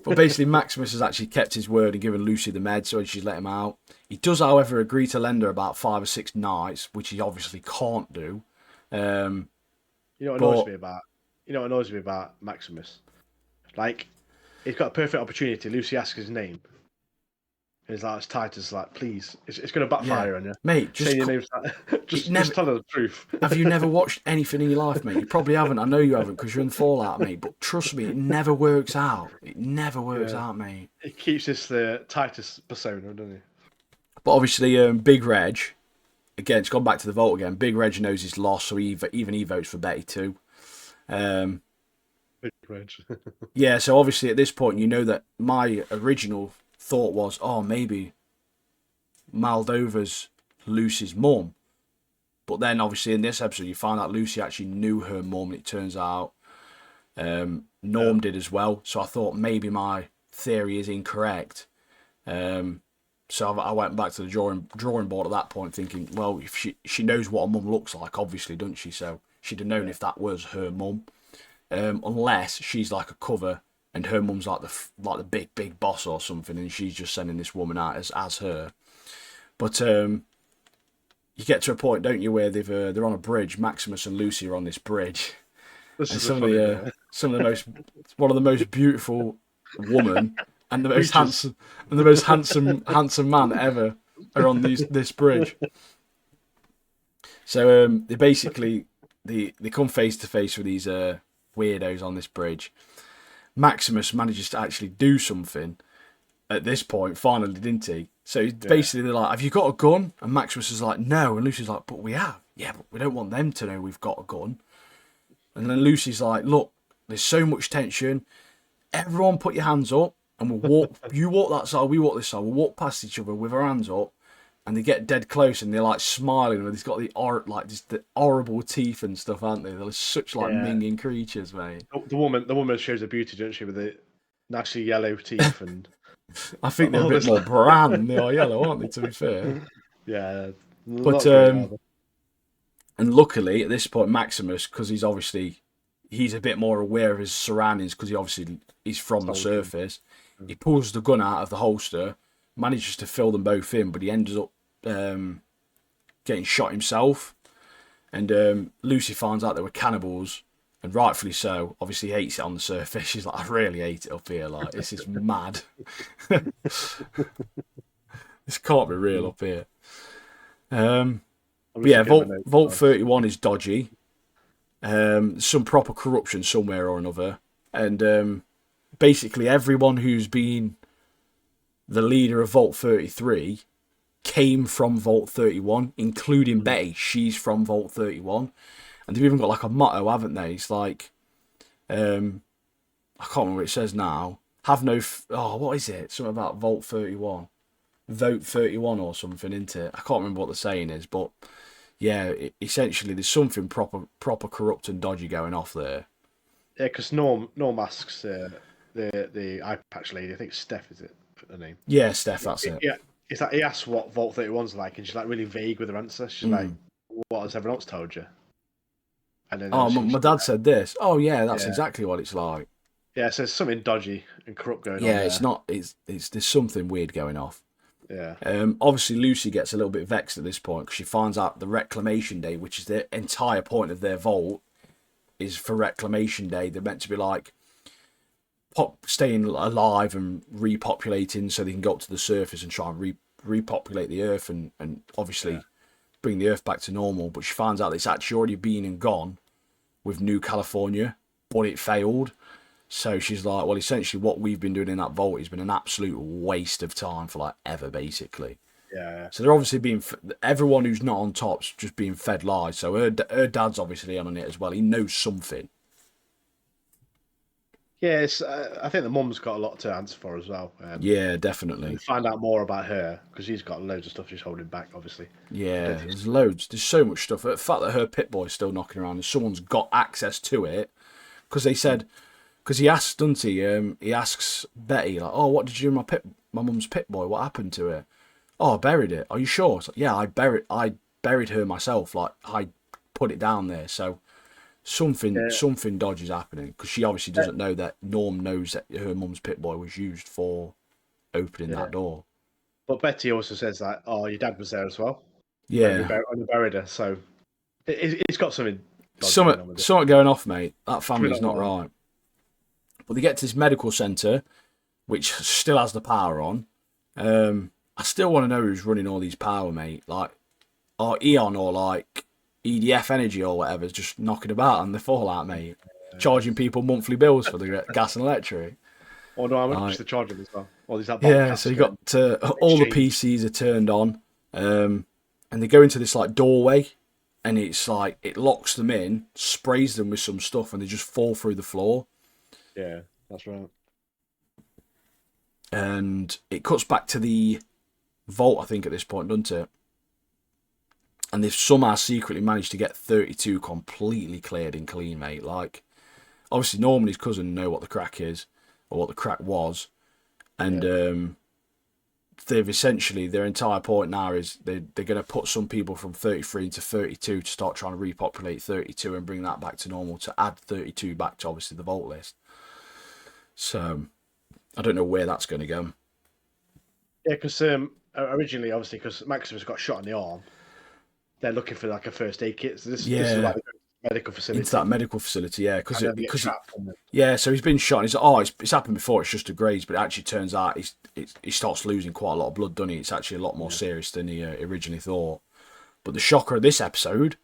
But basically, Maximus has actually kept his word and given Lucy the med, so she's let him out. He does, however, agree to lend her about 5 or 6 nights, which he obviously can't do. You know what annoys me about? You know what annoys me about Maximus? Like, he's got a perfect opportunity. Lucy asks his name. And he's like, it's Titus, like, please. It's going to backfire on you. Mate, just say your name's just tell her the truth. Have you never watched anything in your life, mate? You probably haven't. I know you haven't because you're in Fallout, mate. But trust me, it never works out. It never works out, mate. He keeps this Titus persona, doesn't he? But obviously, Big Reg, again, it's gone back to the vault again. Big Reg knows he's lost, so even he votes for Betty too. Big Reg. Yeah, so obviously at this point, you know that my original thought was, oh, maybe Moldova's Lucy's mum. But then obviously in this episode, you find out Lucy actually knew her mum, and it turns out Norm did as well. So I thought maybe my theory is incorrect. So I went back to the drawing board at that point, thinking, well, if she knows what a mum looks like, obviously, doesn't she? So she'd have known if that was her mum, unless she's like a cover and her mum's like the big boss or something, and she's just sending this woman out as her. But you get to a point, don't you, where they're on a bridge. Maximus and Lucy are on this bridge, and some of the most one of the most beautiful woman and the most handsome man ever are on this bridge. So they basically they come face to face with these weirdos on this bridge. Maximus manages to actually do something at this point, finally, didn't he? So basically they're like, have you got a gun? And Maximus is like, no. And Lucy's like, but we have. Yeah, but we don't want them to know we've got a gun. And then Lucy's like, look, there's so much tension. Everyone put your hands up and we'll walk. You walk that side, we walk this side. We'll walk past each other with our hands up. And they get dead close and they're like smiling. And they've got the horrible teeth and stuff, aren't they? They're such minging creatures, mate. The woman shows her beauty, doesn't she, with the nasty yellow teeth and. I think they're a bit more brown than they are yellow, aren't they? To be fair. Yeah. But and luckily at this point, Maximus, because he's a bit more aware of his surroundings because he's from the surface. He pulls the gun out of the holster, manages to fill them both in, but he ends up getting shot himself. And Lucy finds out they were cannibals, and rightfully so. Obviously, hates it on the surface. She's like, I really hate it up here. Like, this is mad. This can't be real up here. But yeah, Vault 31 is dodgy. Some proper corruption somewhere or another. And basically everyone who's been the leader of Vault 33 came from Vault 31, including Betty. She's from Vault 31. And they've even got like a motto, haven't they? It's like, I can't remember what it says now. Have no, what is it? Something about Vault 31. Vote 31 or something, isn't it? I can't remember what the saying is, but yeah, essentially there's something proper corrupt and dodgy going off there. Yeah, because Norm asks the eye patch lady, I think Steph is it her name? Yeah, Steph, that's it. Yeah, it's like he asks what Vault 31's like, and she's like really vague with her answer. She's like, "What has everyone else told you?" And then Oh, obviously, my dad said this. Oh, yeah, that's yeah, exactly what it's like. yeah. So there's something dodgy and corrupt going on Yeah, it's there. not. It's there's something weird going off. Yeah, Obviously, Lucy gets a little bit vexed at this point because she finds out the Reclamation Day, which is the entire point of their vault, is for Reclamation Day. They're meant to be like staying alive and repopulating so they can go up to the surface and try and repopulate the Earth and obviously bring the Earth back to normal. But she finds out that it's actually already been and gone with New California, but it failed. So she's like, well, essentially what we've been doing in that vault has been an absolute waste of time for like ever, basically. yeah, So they're obviously being, everyone who's not on top's just being fed lies. So her dad's obviously on it as well. He knows something. yeah. It's, I think the mum's got a lot to answer for as well. Yeah, And we definitely. find out more about her because she's got loads of stuff she's holding back. Obviously, I Yeah, don't think. there's loads. There's so much stuff. The fact that her Pit Boy's still knocking around and someone's got access to it, because they said, because he asked, doesn't he? He asks Betty like, "Oh, what did you do with my mum's Pit Boy? What happened to it?" "Oh, I buried it." "Are you sure?" It's like, "Yeah, I buried her myself. Like I put it down there." So Yeah, something dodgy is happening because she obviously doesn't know that Norm knows that her mum's Pit Boy was used for opening yeah. that door. But Betty also says that, oh, your dad was there as well Yeah, when they buried her. So it's got something dodgy something going on with it. something going off, mate. That Something family's not not right. right. But they get to this medical centre, which still has the power on. I still want to know who's running all these power, mate. Like, or Eon or like EDF Energy or whatever is just knocking about on the fallout, mate. Charging people monthly bills for the gas and electric. Or no, how much Like, they're charging as well. Or is that yeah, so broadcast you going got all the exchange? PCs are turned on, and they go into this like doorway, and it's like it locks them in, sprays them with some stuff, and they just fall through the floor. Yeah, that's right. And it cuts back to the vault, I think, at this point, doesn't it? And they've somehow secretly managed to get 32 completely cleared and clean, mate. Like, obviously, Norman and his cousin know what the crack is, or what the crack was, and Yeah, they've essentially, their entire point now is they're going to put some people from 33 into 32 to start trying to repopulate 32 and bring that back to normal, to add 32 back to obviously the vault list. So I don't know where that's going to go. yeah. Because originally, obviously, because Maximus got shot in the arm, they're looking for like a first aid kit. So this is why Yeah, they go to the medical into that facility, medical facility, yeah, and then they get because it, trapped. And then, yeah. So he's been shot. And he's like, oh, it's happened before. It's just a graze, but it actually turns out he starts losing quite a lot of blood, doesn't he? It's actually a lot more yeah, serious than he originally thought. But the shocker of this episode,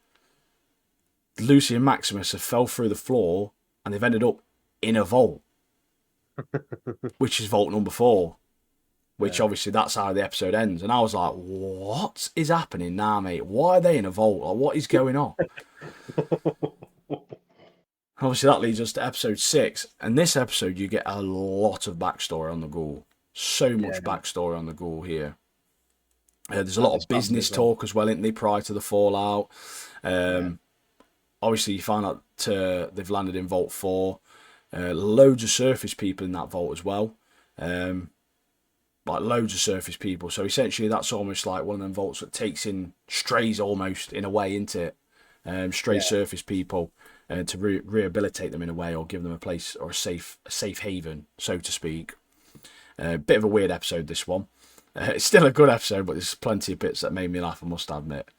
Lucy and Maximus have fell through the floor and they've ended up in a vault, which is vault number 4. Which yeah. obviously that's how the episode ends. And I was like, what is happening now, mate? Why are they in a vault? Like, what is going on? Obviously, that leads us to episode 6. And this episode, you get a lot of backstory on the Ghoul. So Yeah, much backstory on the Ghoul here. There's a and lot his of family business as well. talk as well, isn't there, prior to the fallout. Yeah, Obviously, you find out they've landed in Vault 4. Loads of surface people in that vault as well. Like loads of surface people. So essentially, that's almost like one of them vaults that takes in strays almost in a way, into it. Stray yeah. surface people, to rehabilitate them in a way, or give them a place or a safe haven, so to speak. Bit of a weird episode, this one. It's still a good episode, but there's plenty of bits that made me laugh, I must admit.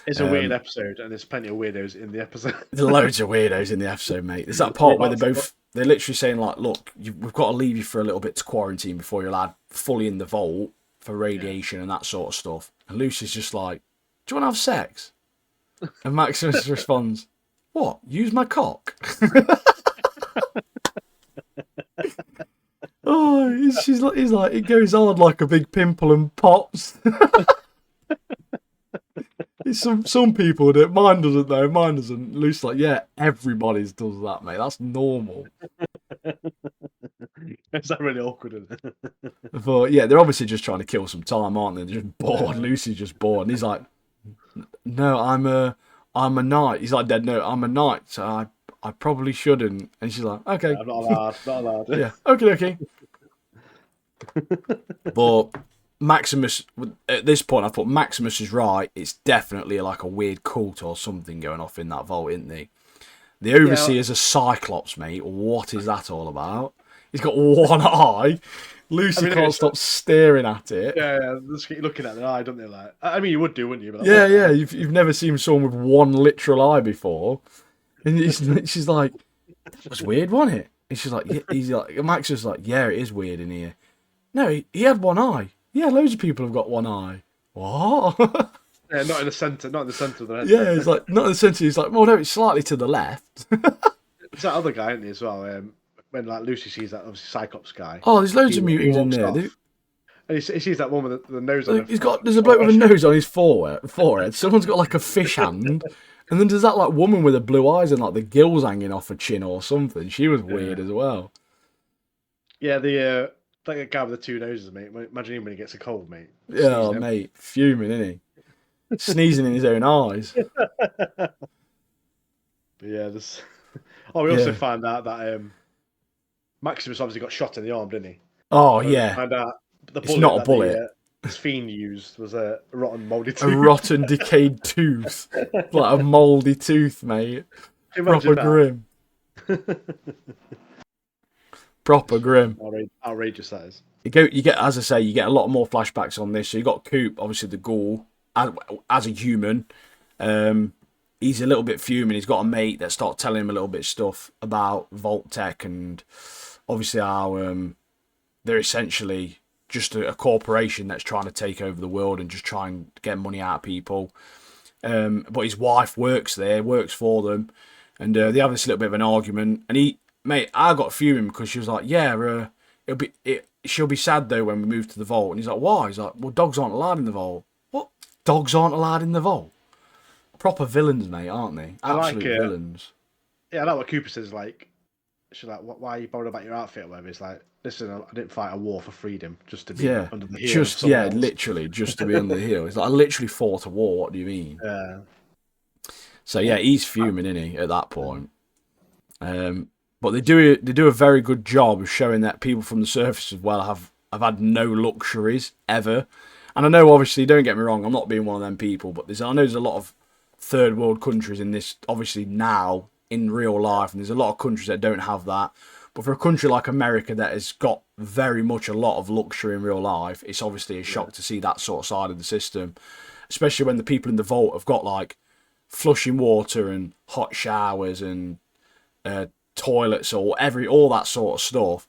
It's a weird episode, and there's plenty of weirdos in the episode. There's loads of weirdos in the episode, mate. There's that We're part where about to, they're literally saying like, look, we've got to leave you for a little bit to quarantine before you're allowed fully in the vault for yeah. radiation and that sort of stuff. And Lucy's just like, do you want to have sex? And Maximus responds, what? Use my cock? Oh, he's like, it goes hard like a big pimple and pops. It's some people that mine doesn't though. Mine doesn't. Lucy's like, yeah, everybody's does that, mate. That's normal. It's that really awkward, isn't it? But yeah, they're obviously just trying to kill some time, aren't they? They're just bored. Yeah. Lucy's just bored, and he's like, no, I'm a knight. He's like, dead. No, I'm a knight, so I probably shouldn't. And she's like, okay, I'm not allowed. Not allowed. yeah, okay. But Maximus, at this point, I thought Maximus is right. It's definitely like a weird cult or something going off in that vault, isn't he? The overseer's a cyclops, mate. What is that all about? He's got one eye. Lucy can't stop staring at it. Yeah, just keep looking at their eye, don't they? Like, I mean, you would do, wouldn't you? But Yeah. You've never seen someone with one literal eye before, and she's like, "That was weird, wasn't it?" And she's like, "He's like," Max is like, "Yeah, it is weird in here." No, he had one eye. Yeah, loads of people have got one eye. What? Yeah, not in the centre of the head. Yeah, it's like not in the centre. He's like, well, no, it's slightly to the left. It's that other guy, isn't he, as well? When like Lucy sees that obviously Cyclops guy. Oh, there's loads of mutants in there. And he sees that one with the nose on. There's a bloke with a nose on his forehead. Someone's got like a fish hand, and then there's that like woman with the blue eyes and like the gills hanging off her chin or something. She was weird as well. Yeah, the like guy with the two noses, mate. Imagine him when he gets a cold, mate. Yeah, mate, fuming, isn't he? Sneezing in his own eyes. But yeah, this. Oh, we also find out that Maximus obviously got shot in the arm, didn't he? Oh yeah. Find out the bullet it's not a bullet. This fiend used was a rotten, mouldy tooth. A rotten, decayed tooth, like a mouldy tooth, mate. Proper grim. Proper grim. Outrageous that is. You get, as I say, you get a lot more flashbacks on this. So you got Coop, obviously the ghoul, as a human. He's a little bit fuming. He's got a mate that starts telling him a little bit of stuff about Vault Tech and obviously how they're essentially just a corporation that's trying to take over the world and just try and get money out of people. But his wife works for them, and they have this little bit of an argument. And I got fuming because she was like, "Yeah, she'll be sad though when we move to the vault." And he's like, "Why?" He's like, "Well, dogs aren't allowed in the vault." What? Dogs aren't allowed in the vault? Proper villains, mate, aren't they? Absolute villains. Yeah, I like what Cooper says. Like, she's like, "Why are you bothered about your outfit?" Or whatever. It's like, listen, I didn't fight a war for freedom just to be under the heel. Literally, just to be under the heel. It's like I literally fought a war. What do you mean? Yeah. So yeah, he's fuming, isn't he? At that point. But they do a very good job of showing that people from the surface as well have had no luxuries ever. And I know, obviously, don't get me wrong, I'm not being one of them people, but I know there's a lot of third world countries in this, obviously now in real life, and there's a lot of countries that don't have that. But for a country like America that has got very much a lot of luxury in real life, it's obviously a shock to see that sort of side of the system, especially when the people in the vault have got like flushing water and hot showers and toilets or all that sort of stuff.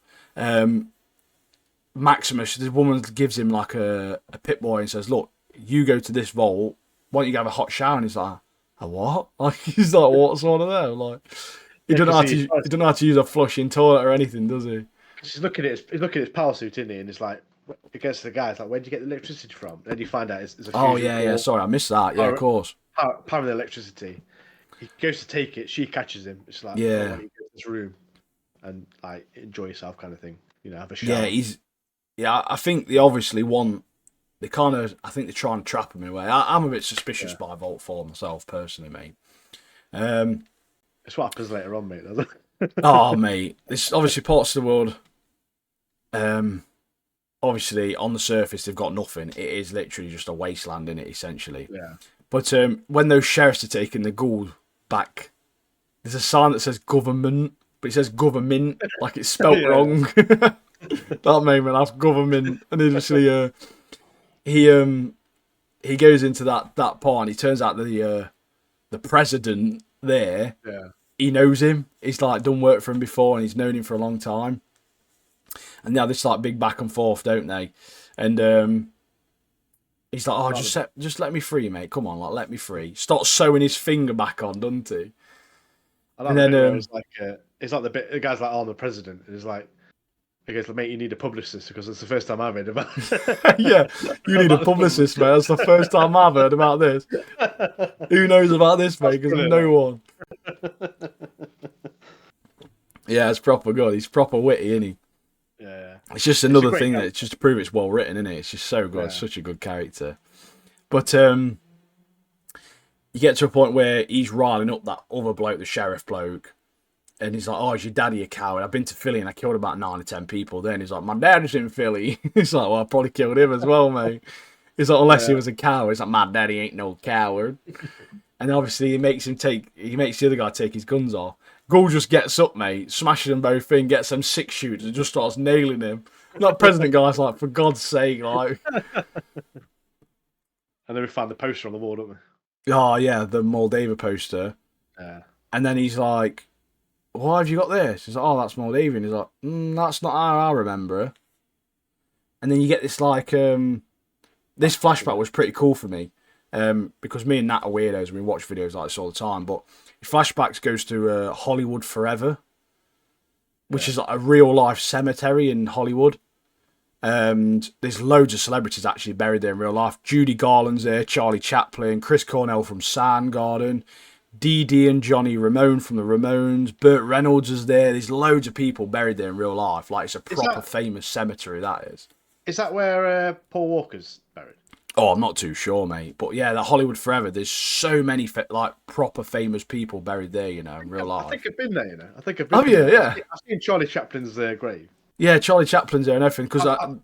Maximus, the woman gives him like a pit boy and says, "Look, you go to this vault. Why don't you have a hot shower?" And he's like, "A what?" Like he's like, "What's one of them?" Like he doesn't know how to use a flushing toilet or anything, does he? He's looking at his power suit, isn't he? And it's like, it goes to the guy. It's like, where'd you get the electricity from? And then you find out it's a fusion. Oh yeah. Sorry, I missed that. Yeah, of course. Power the electricity. He goes to take it. She catches him. It's like, yeah, why don't you go to this room and like enjoy yourself, kind of thing. You know, have a shower. Yeah, I think they obviously want. I think they're trying to trap him in a way. I'm a bit suspicious by Vault 4 myself, personally, mate. It's what happens later on, mate, doesn't it? Oh, mate. This obviously parts of the world. Obviously, on the surface, they've got nothing. It is literally just a wasteland, in it, essentially. Yeah. But when those sheriffs are taking the ghoul back, there's a sign that says government, but it says government, like it's spelt wrong. That made me laugh. Government, and literally, he goes into that part, and he turns out the president there. Yeah. He knows him. He's like done work for him before, and he's known him for a long time. And now this like big back and forth, don't they? And he's like, "Oh, just let me free, mate. Come on, like let me free." Starts sewing his finger back on, doesn't he? And then it's like the guy's like, "Oh, I'm the president," and he's like, he goes, "Mate, you need a publicist because it's the first time I've heard about it." Yeah, you need a publicist, mate. That's the first time I've heard about this. Who knows about this, mate? Because no one. Yeah, it's proper good. He's proper witty, isn't he? Yeah. It's just another thing that it's just to prove it's well written, isn't it? It's just so good. Yeah. It's such a good character. But you get to a point where he's riling up that other bloke, the sheriff bloke. And he's like, "Oh, is your daddy a coward? I've been to Philly and I killed about 9 or 10 people." Then he's like, "My dad was in Philly." He's like, "Well, I probably killed him as well, mate." He's like, "Unless he was a coward." He's like, "My daddy ain't no coward." And obviously he makes the other guy take his guns off. Gull just gets up, mate, smashes them both in, gets them 6 shooters, and just starts nailing him. That president guy's like, for God's sake, like, And then we found the poster on the wall, don't we? oh yeah, the Moldova poster. Yeah. And then he's like, why have you got this? He's like, oh, that's Moldavian. He's like, that's not how I remember her. And then you get this like, this flashback was pretty cool for me, because me and Nat are weirdos and we watch videos like this all the time. But flashbacks goes to Hollywood Forever, which is like a real life cemetery in Hollywood. And there's loads of celebrities actually buried there in real life. Judy Garland's there, Charlie Chaplin, Chris Cornell from Soundgarden, Dee Dee and Johnny Ramone from the Ramones, Burt Reynolds is there. There's loads of people buried there in real life. Like, it's a proper famous cemetery, that is. Is that where Paul Walker's buried? Oh, I'm not too sure, mate. But yeah, that Hollywood Forever, there's so many like proper famous people buried there, you know, in real life. I think I've been there, you know. I think I've been Have you? there. Yeah. I've seen Charlie Chaplin's grave. Yeah, Charlie Chaplin's there and everything. Because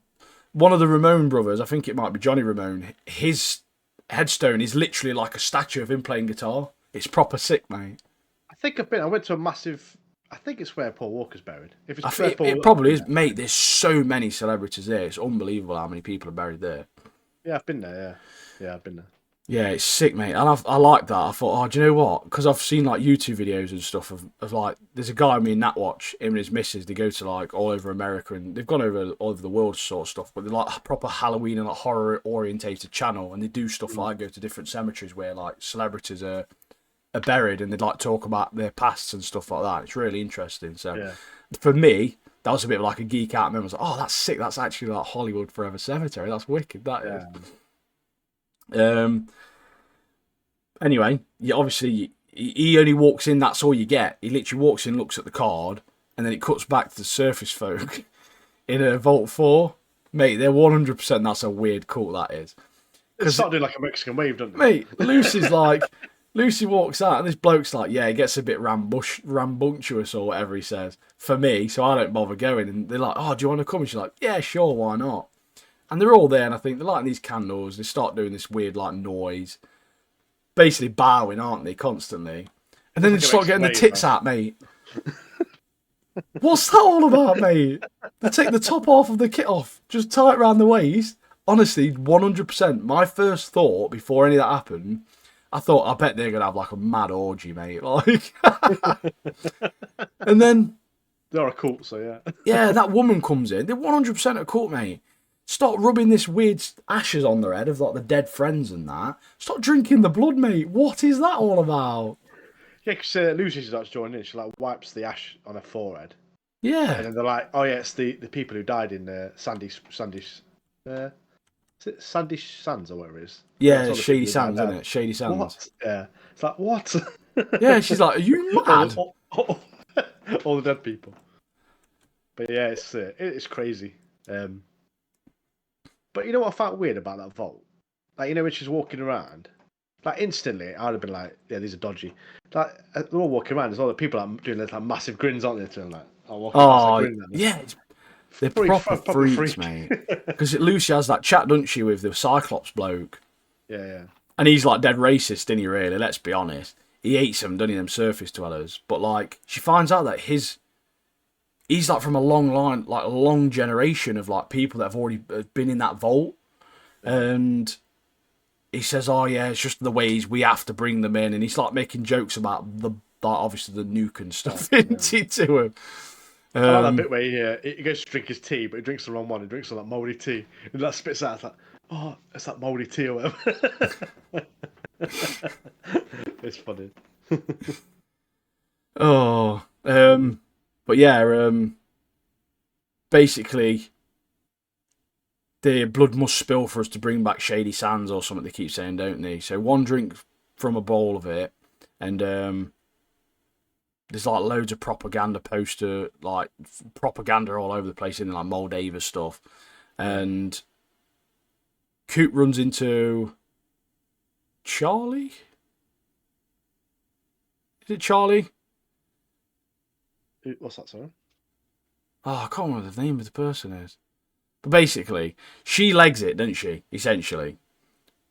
one of the Ramone brothers, I think it might be Johnny Ramone, his headstone is literally like a statue of him playing guitar. It's proper sick, mate. I think I've been. I went to a massive. I think it's where Paul Walker's buried. If it's It probably is, mate. There's so many celebrities there. It's unbelievable how many people are buried there. Yeah, I've been there. Yeah, I've been there. Yeah, it's sick, mate. And I like that. I thought, oh, do you know what? Because I've seen like YouTube videos and stuff of like, there's a guy me and Nat watch, him and his missus, they go to like all over America and they've gone all over the world sort of stuff, but they're like a proper Halloween and like horror orientated channel, and they do stuff like go to different cemeteries where like celebrities are buried and they'd like talk about their pasts and stuff like that. It's really interesting. So for me, that was a bit of like a geek out moment. I was like, oh, that's sick. That's actually like Hollywood Forever Cemetery. That's wicked. That is. Anyway, obviously he only walks in. That's all you get. He literally walks in, looks at the card, and then it cuts back to the surface folk in a Vault 4. Mate, they're 100%. That's a weird cult. That is. They start doing like a Mexican wave, don't they? Mate, Lucy's like, Lucy walks out, and this bloke's like, yeah, it gets a bit rambunctious or whatever he says for me, so I don't bother going. And they're like, oh, do you want to come? And she's like, yeah, sure, why not? And they're all there, and I think they're lighting these candles. They start doing this weird like noise, basically bowing, aren't they, constantly? And then they start getting the tits out, mate. What's that all about, mate? They take the top half of the kit off, just tie it around the waist. Honestly, 100%. My first thought before any of that happened, I thought, I bet they're gonna have like a mad orgy, mate. Like, and then they're a cult, so yeah. Yeah, that woman comes in. They're 100% a cult, mate. Start rubbing this weird ashes on their head of like the dead friends and that. Start drinking the blood, mate. What is that all about? Yeah, because Lucy starts joining in. She like wipes the ash on her forehead. Yeah. And then they're like, oh yeah, it's the people who died in Sandy's is it Sandy Sands or whatever it is? Yeah, it's Shady Sands, isn't it? Shady Sands. What? Yeah. It's like, what? Yeah, she's like, are you mad? All the dead people. But yeah, it's crazy. But you know what I found weird about that vault? Like, you know, when she's walking around, like instantly, I'd have been like, yeah, these are dodgy. Like, they're all walking around. There's all the people like, doing like massive grins, aren't they? To them, like, yeah. They're proper freaks, mate. Because Lucy has that chat, doesn't she, with the Cyclops bloke? Yeah. And he's like dead racist, isn't he, really? Let's be honest. He hates them, doesn't he, them surface dwellers. But like, she finds out that he's like from a long line, like a long generation of like people that have already been in that vault. And he says, oh yeah, it's just the ways we have to bring them in. And he's like making jokes about the, like, obviously the nuke and stuff into him. I like that bit where he goes to drink his tea, but he drinks the wrong one. He drinks some like mouldy tea, and that spits out. It's like, oh, it's that mouldy tea or whatever. It's funny. But yeah, basically, the blood must spill for us to bring back Shady Sands or something. They keep saying, don't they? So one drink from a bowl of it, and there's like loads of propaganda propaganda all over the place in like Moldova stuff. And Coop runs into Charlie. Is it Charlie? What's that, sorry? Oh, I can't remember the name of the person is. But basically, she legs it, doesn't she? Essentially,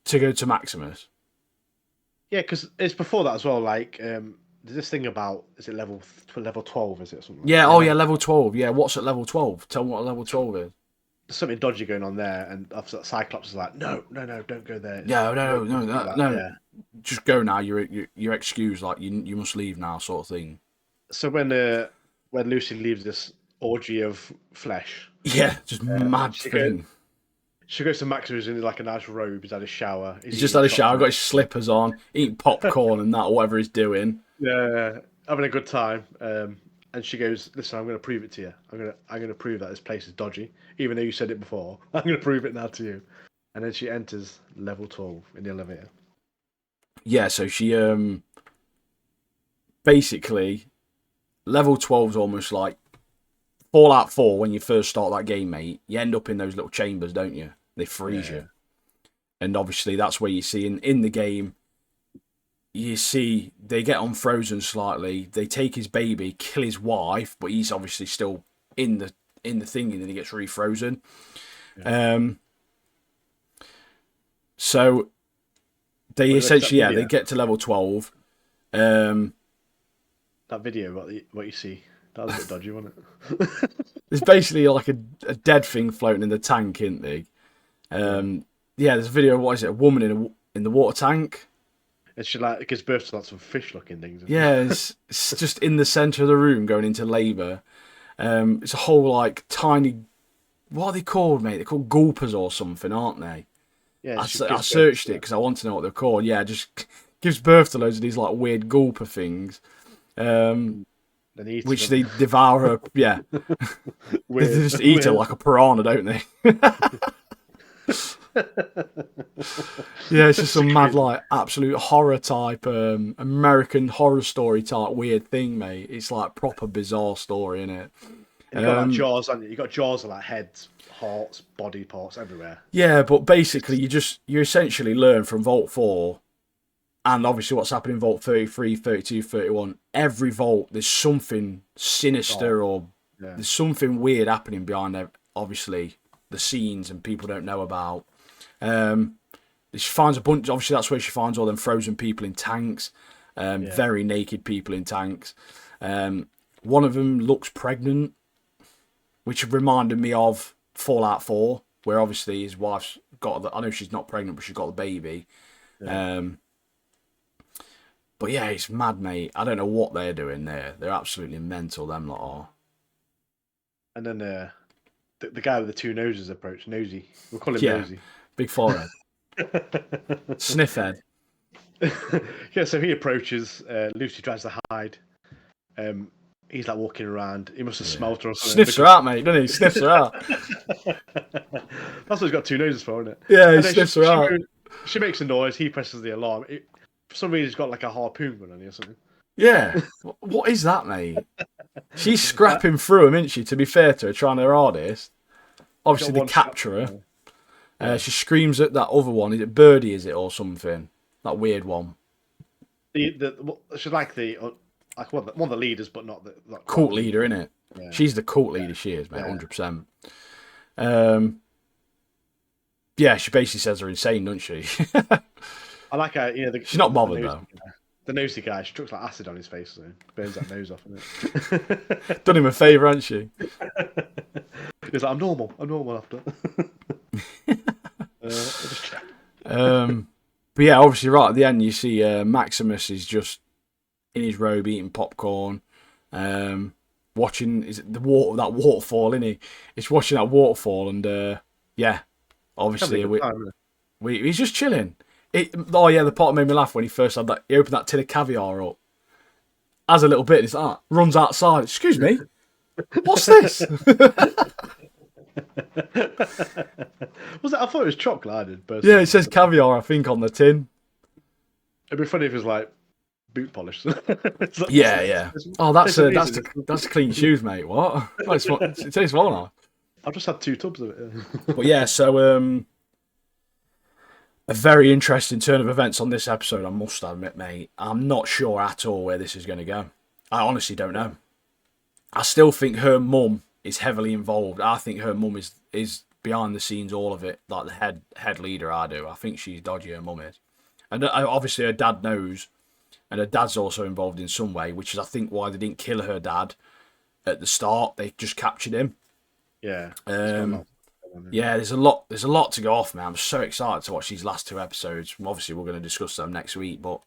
to go to Maximus. Yeah, because it's before that as well. Like, there's this thing about, is it level 12? Is it or something like Yeah. that? Oh yeah, level 12. Yeah. What's at level 12? Tell me what level So 12 is. there's something dodgy going on there, and after Cyclops is like, no, no, no, don't go there. No, No, no, no, do no, that. no. Yeah. Just go now. You're excused. Like you must leave now, sort of thing. So when Lucy leaves this orgy of flesh, Yeah, just mad she goes thing. she goes to Max, who's in like a nice robe. He's had a shower. He's He's just eating had a shower, got chocolate. his slippers on, eating popcorn and that, or whatever he's doing. Yeah, having a good time. And she goes, "Listen, I'm going to prove it to you. I'm going to prove that this place is dodgy, even though you said it before. I'm going to prove it now to you." And then she enters level 12 in the elevator. Yeah, so she basically level 12 is almost like Fallout 4 when you first start that game, mate. You end up in those little chambers, don't you? They freeze Yeah, you. And obviously that's where you see in the game, you see they get unfrozen slightly. They take his baby, kill his wife, but he's obviously still in the thing, and then he gets refrozen. yeah. Um, so they What that essentially, yeah, they video? get to level 12. Um, That video, what you see, that was a bit dodgy, wasn't it? there's basically like a dead thing floating in the tank, isn't there? Yeah. Yeah, there's a video of, what is it, a woman in the water tank. And she like gives birth to lots of fish-looking things. Isn't Yeah, it? it's just in the centre of the room going into labour. It's a whole like tiny, what are they called, mate? They're called gulpers or something, aren't they? Yeah, she I gives birth searched to it because I want to know what they're called. Yeah, just gives birth to loads of these like weird gulper things, then he eats which they them. devour her. Yeah, they Weird, just eat her weird. like a piranha, don't they? Yeah, it's just It's some mad, crazy. like, absolute horror type, American horror story type weird thing, mate. It's like proper bizarre story, innit? And you got like jaws on it. You got jaws of like heads, hearts, body parts everywhere. Yeah, but basically, It's you essentially learn from Vault 4, and obviously what's happening in Vault 33, 32, 31. Every Vault, there's something dark. sinister, or Yeah, there's something weird happening behind, obviously, the scenes, and people don't know about. She finds a bunch. Obviously, that's where she finds all them frozen people in tanks, yeah. very naked people in tanks. One of them looks pregnant, which reminded me of Fallout 4, where obviously his wife's got. I know she's not pregnant, but she's got the baby. Yeah. Um, but yeah, it's mad, mate. I don't know what they're doing there. They're absolutely mental. Them lot are. And then the guy with the two noses approach, Nosy. We'll call him Yeah, Nosy. big forehead, sniff head. Yeah, so he approaches. Lucy tries to hide. Um, he's like walking around. He must have Yeah, smelt her or something. sniffs her out, mate. Doesn't he? Sniffs her out. That's what he's got two noses for, isn't it? Yeah, he And then sniffs her out. she makes a noise. He presses the alarm. For some reason, he's got like a harpoon gun on or something. Yeah. What is that, mate? She's Uh, scrapping through him, isn't she? To be fair to her, trying her hardest. he's Obviously, got they one shot. capture her. Yeah. She screams at that other one. Is it Birdie, is it, or something? That weird one. She's like like one of the leaders, but not the like quite Cult the lead. leader, innit? Yeah, She's the cult leader, she is, mate, yeah. 100%. Yeah, she basically says they're insane, doesn't she? I like her. She's not bothered, though. The nosy guy. She chucks like acid on his face, so burns that nose off. Innit? Done him a favour, hasn't she? He's like, I'm normal. I'm normal after. Just check. But yeah, obviously, right at the end, you see Maximus is just in his robe eating popcorn, watching that waterfall, isn't he? He's watching that waterfall, and yeah, obviously, Having a good time, innit? he's just chilling. Oh yeah, the part made me laugh when he first had that. He opened that tin of caviar up, has a little bit, and he's like, runs outside. Excuse me, what's this? Was it? I thought it was chocolate. I did, Yeah, personally. it says caviar, I think, on the tin. It'd be funny if it was like boot polish. It's like, Yeah, yeah. Oh, It's amazing. that's clean shoes, mate. What? Oh, it tastes well now. I've just had 2 tubs of it. But yeah, so a very interesting turn of events on this episode, I must admit, mate. I'm not sure at all where this is going to go. I honestly don't know. I still think her mum is heavily involved. I think her mum is behind the scenes, all of it, like the head leader. I do. I think she's dodgy. Her mum is, and obviously her dad knows and her dad's also involved in some way, which is I think why they didn't kill her dad at the start. They just captured him. Yeah. It's got a lot. Yeah, there's a lot to go off, man. I'm so excited to watch these last 2 episodes. Obviously, we're going to discuss them next week, but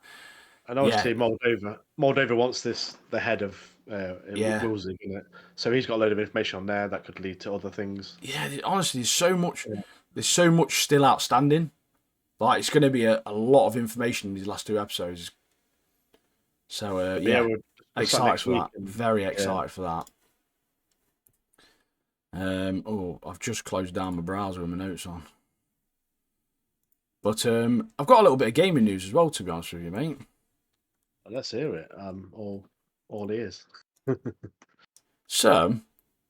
And obviously, Moldova wants the head of Yeah. Wilsig, isn't it? So he's got a load of information on there that could lead to other things. yeah, honestly, there's so much still outstanding. Like it's going to be a lot of information in these last 2 episodes. So yeah, we're excited for that. and- Very excited for that. I've just closed down my browser with my notes on. But I've got a little bit of gaming news as well, to be honest with you, mate. Let's hear it. All ears. So,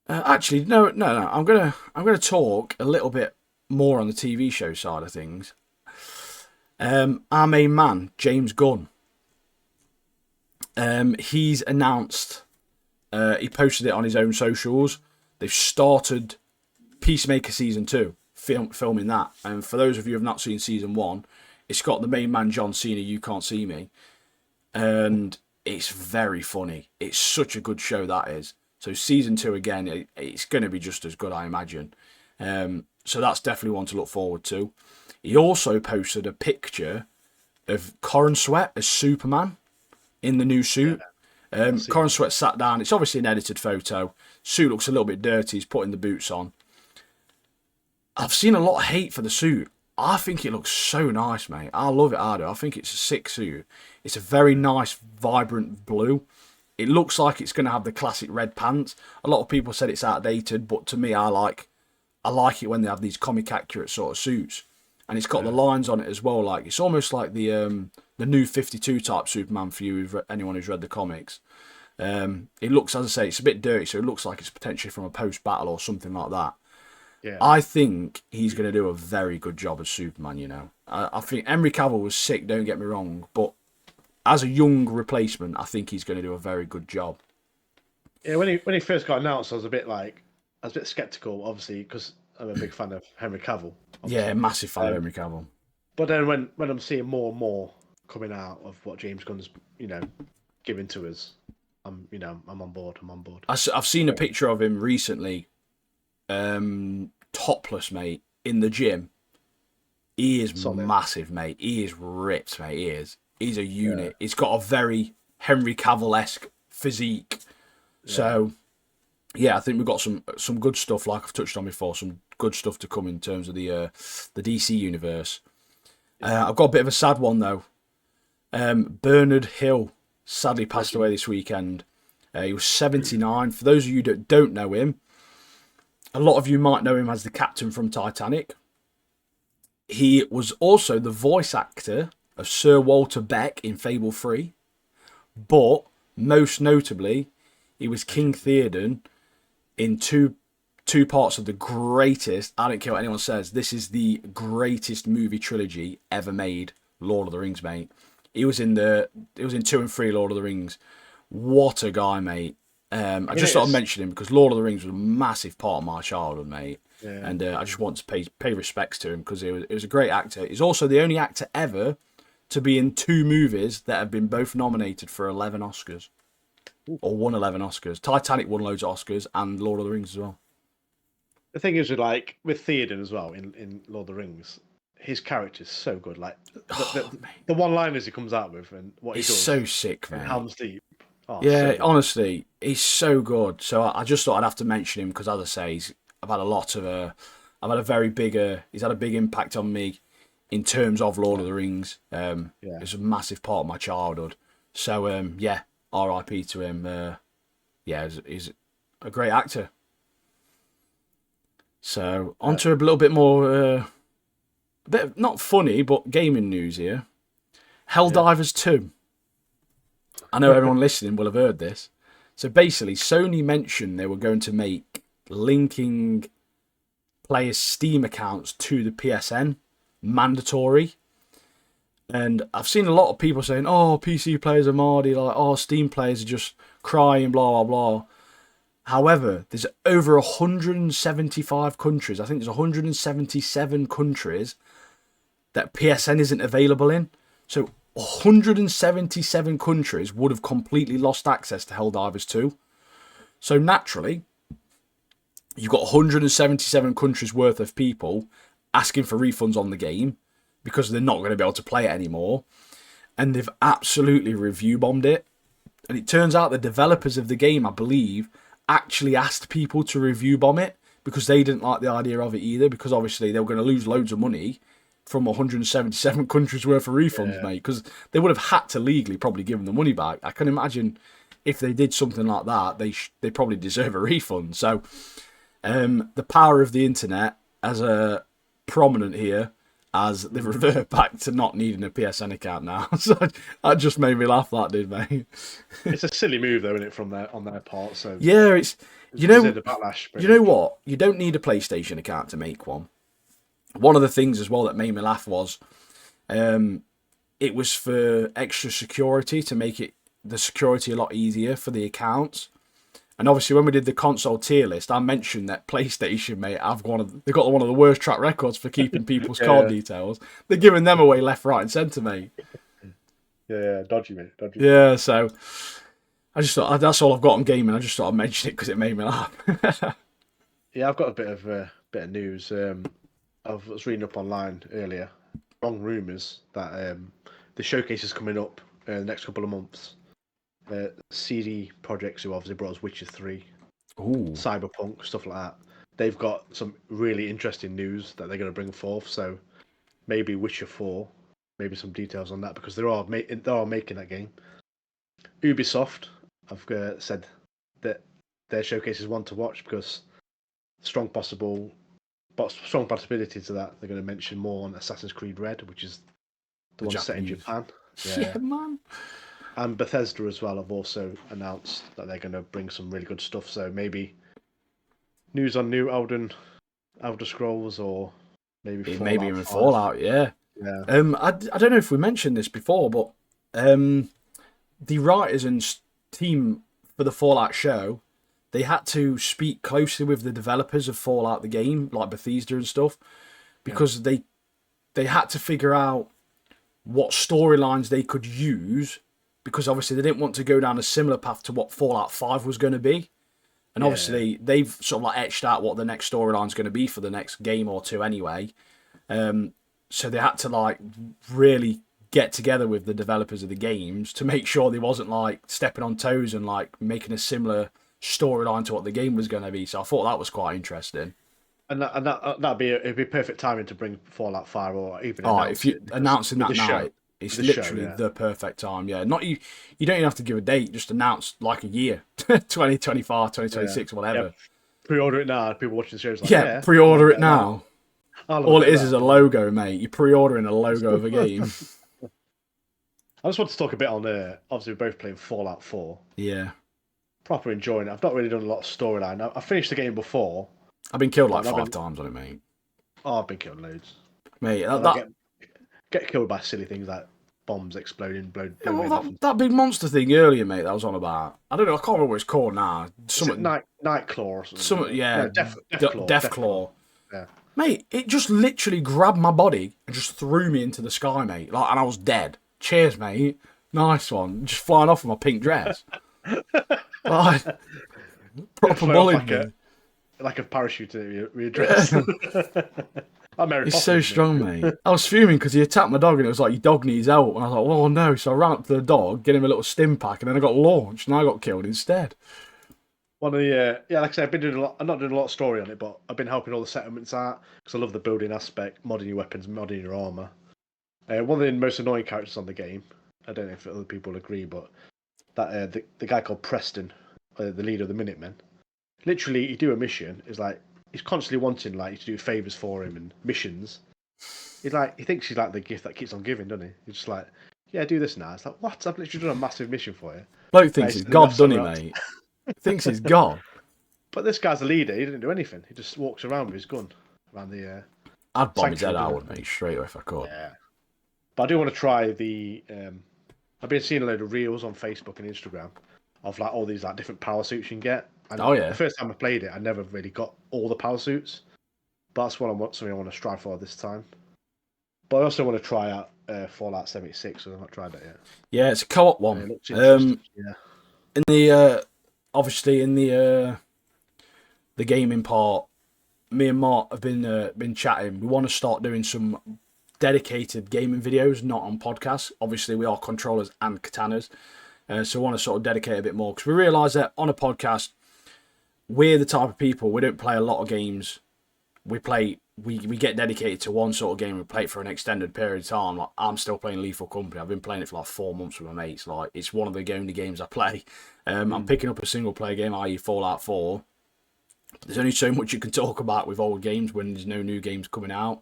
actually, no. I'm gonna talk a little bit more on the TV show side of things. Our main man, James Gunn. He's announced. He posted it on his own socials. They've started Peacemaker season 2, filming that. And for those of you who have not seen season 1, it's got the main man John Cena. You Can't See Me, and it's very funny. It's such a good show, that is. So season 2 again, it's going to be just as good, I imagine. So that's definitely one to look forward to. He also posted a picture of Corin Sweat as Superman in the new suit. Corin Sweat sat down. It's obviously an edited photo. Suit looks a little bit dirty. He's putting the boots on. I've seen a lot of hate for the suit. I think it looks so nice, mate. I love it, I do. I think it's a sick suit. It's a very nice, vibrant blue. It looks like it's going to have the classic red pants. A lot of people said it's outdated, but to me, I like it when they have these comic accurate sort of suits. And it's got the lines on it as well. Like it's almost like the new 52 type Superman for you, anyone who's read the comics. It looks, as I say, it's a bit dirty, so it looks like it's potentially from a post-battle or something like that. Yeah. I think he's going to do a very good job as Superman, you know. I think Henry Cavill was sick, don't get me wrong, but as a young replacement, I think he's going to do a very good job. Yeah, when he first got announced, I was a bit skeptical, obviously, because I'm a big fan of Henry Cavill. Obviously. Yeah, massive fan of Henry Cavill. But then when I'm seeing more and more coming out of what James Gunn's, giving to us, I'm on board. I'm on board. I've seen a picture of him recently, topless, mate, in the gym. He is Solid. massive, mate. He is ripped, mate. He is. He's a unit. Yeah. He's got a very Henry Cavill-esque physique. Yeah. So, yeah, I think we've got some good stuff, like I've touched on before, some good stuff to come in terms of the DC universe. I've got a bit of a sad one, though. Bernard Hill sadly passed away this weekend. He was 79. For those of you that don't know him, a lot of you might know him as the captain from Titanic. He was also the voice actor of Sir Walter Beck in Fable 3. But, most notably, he was King Theoden in two parts of the greatest, I don't care what anyone says, this is the greatest movie trilogy ever made, Lord of the Rings, mate. He was in 2 and 3 Lord of the Rings. What a guy, mate. I just thought I'd mention him because Lord of the Rings was a massive part of my childhood, mate. Yeah. And I just want to pay respects to him because he was a great actor. He's also the only actor ever to be in 2 movies that have been both nominated for 11 Oscars. Or won 11 Oscars. Titanic won loads of Oscars and Lord of the Rings as well. The thing is with Theoden as well in Lord of the Rings, his character's so good. Like the one-liners he comes out with and what he does. He's so sick, man. Helm's Deep. Oh, yeah, so honestly, he's so good. So I just thought I'd have to mention him because, as I say, I've had a big impact on me in terms of Lord of the Rings. It's a massive part of my childhood. So R.I.P. to him. He's a great actor. So on to a little bit more, not funny, but gaming news here. Helldivers 2. I know everyone listening will have heard this. So basically, Sony mentioned they were going to make linking players' Steam accounts to the PSN mandatory. And I've seen a lot of people saying, oh, PC players are mardy, like, oh, Steam players are just crying, blah, blah, blah. However, there's over 175 countries, I think there's 177 countries that PSN isn't available in. So 177 countries would have completely lost access to Helldivers 2. So naturally, you've got 177 countries worth of people asking for refunds on the game because they're not going to be able to play it anymore. And they've absolutely review bombed it. And it turns out the developers of the game, I believe, actually asked people to review bomb it because they didn't like the idea of it either, because obviously they were going to lose loads of money from 177 countries worth of refunds, Yeah. mate, because they would have had to legally probably give them the money back. I can imagine if they did something like that, they probably deserve a refund. So the power of the internet as a prominent here, as they revert back to not needing a PSN account now. So that just made me laugh, that did, mate. It's a silly move though, isn't it, from their on their part? So Yeah, it's it's you deserved know a backlash, you pretty know much. what? You don't need a PlayStation account to make one. One of the things as well that made me laugh was it was for extra security to make it the security a lot easier for the accounts. And obviously, when we did the console tier list, I mentioned that PlayStation, mate, they've got one of the worst track records for keeping people's card Yeah, details. They're giving them away left, right, and centre, mate. yeah, dodgy, mate, dodgy. Yeah, so I just thought that's all I've got on gaming. I just thought I'd mention it because it made me laugh. Yeah, I've got a bit of news. I was reading up online earlier. Wrong rumours that the showcase is coming up in the next couple of months. CD Projects, who obviously brought us Witcher 3, Ooh, Cyberpunk, stuff like that. They've got some really interesting news that they're going to bring forth. So maybe Witcher 4, maybe some details on that because they are making that game. Ubisoft have said that their showcase is one to watch because strong possible, but strong possibility to that they're going to mention more on Assassin's Creed Red, which is the the one set in Japanese. Japan. Yeah, Yeah, man. and Bethesda as well have also announced that they're going to bring some really good stuff. So maybe news on new Elder Scrolls, or maybe It maybe Fallout even 5. Fallout, yeah. Yeah, I don't know if we mentioned this before, but um, the writers and team for the Fallout show, they had to speak closely with the developers of Fallout the game, like Bethesda and stuff, yeah, because they had to figure out what storylines they could use, because obviously they didn't want to go down a similar path to what Fallout 5 was going to be. And yeah. obviously they've sort of like etched out what the next storyline's going to be for the next game or two anyway. So they had to like really get together with the developers of the games to make sure they wasn't like stepping on toes and like making a similar storyline to what the game was going to be. So I thought that was quite interesting. It'd be perfect timing to bring Fallout 5 or even Oh, if announce you it because announcing with that the now, show, with it's the show, literally yeah, the perfect time. Yeah, not you. You don't even have to give a date. Just announce like a year, 2025, yeah, 2026, yeah. whatever. Pre-order it now. People watching the show is like, Yeah, yeah, I'll have a pre-order bit it of that. now. I'll have a All bit it of is a that. logo, mate. You're pre-ordering a logo of a game. I just want to talk a bit on. Obviously, we're both playing Fallout 4. Yeah, Proper enjoying it. I've not really done a lot of storyline. I finished the game before, I've been killed but like I've not five been. times on it, mate. Oh, I've been killed loads, Mate, and I get killed by silly things like bombs exploding, yeah, blow well, away nothing. that big monster thing earlier, mate. That was on about. I don't know. I can't remember what it's called now. Is it Something, Nightclaw or something? something. Yeah, No, Deathclaw. Death Deathclaw. Claw. Yeah. Mate, it just literally grabbed my body and just threw me into the sky, mate. Like, and I was dead. Cheers, mate. Nice one. Just flying off in my pink dress. Like, It proper flew off bullied me. like a parachute in your dress. I'm Mary He's so Poppins, strong, mate. mate. I was fuming because he attacked my dog and it was like, your dog needs help. And I was like, oh no. So I ran up to the dog, get him a little stim pack, and then I got launched and I got killed instead. One of the yeah, like I said, I've been doing a lot. I'm not doing a lot of story on it, but I've been helping all the settlements out because I love the building aspect, modding your weapons, modding your armor. One of the most annoying characters on the game. I don't know if other people agree, but that the guy called Preston, the leader of the Minutemen. Literally, you do a mission. Is like he's constantly wanting like you to do favors for him and missions. He thinks he's like the gift that keeps on giving, doesn't he? He's just like, yeah, do this now. It's like, what? I've literally done a massive mission for you. Bloke And thinks he's he's sending off God, doesn't he, somewhere else. mate? Thinks he's God. But this guy's a leader. He didn't do anything. He just walks around with his gun around the I'd bomb his head sanctuary, doesn't out, mate, straight away if I he? could. Yeah. But I do want to try the. I've been seeing a load of reels on Facebook and Instagram of like all these like different power suits you can get. And Oh, the yeah. first time I played it, I never really got all the power suits. But that's something I want to strive for this time. But I also want to try out Fallout 76, so I've not tried that yet. Yeah, it's a co-op It one. looks interesting. Yeah. In the obviously in the gaming part, me and Mark have been chatting. We want to start doing some dedicated gaming videos, not on podcasts. Obviously, we are controllers and katanas, so we want to sort of dedicate a bit more because we realise that on a podcast, we're the type of people, we don't play a lot of games. We get dedicated to one sort of game. We play it for an extended period of time. Like I'm still playing Lethal Company. I've been playing it for like 4 months with my mates. Like it's one of the only games I play. I'm picking up a single player game, i.e. Fallout 4. There's only so much you can talk about with old games when there's no new games coming out.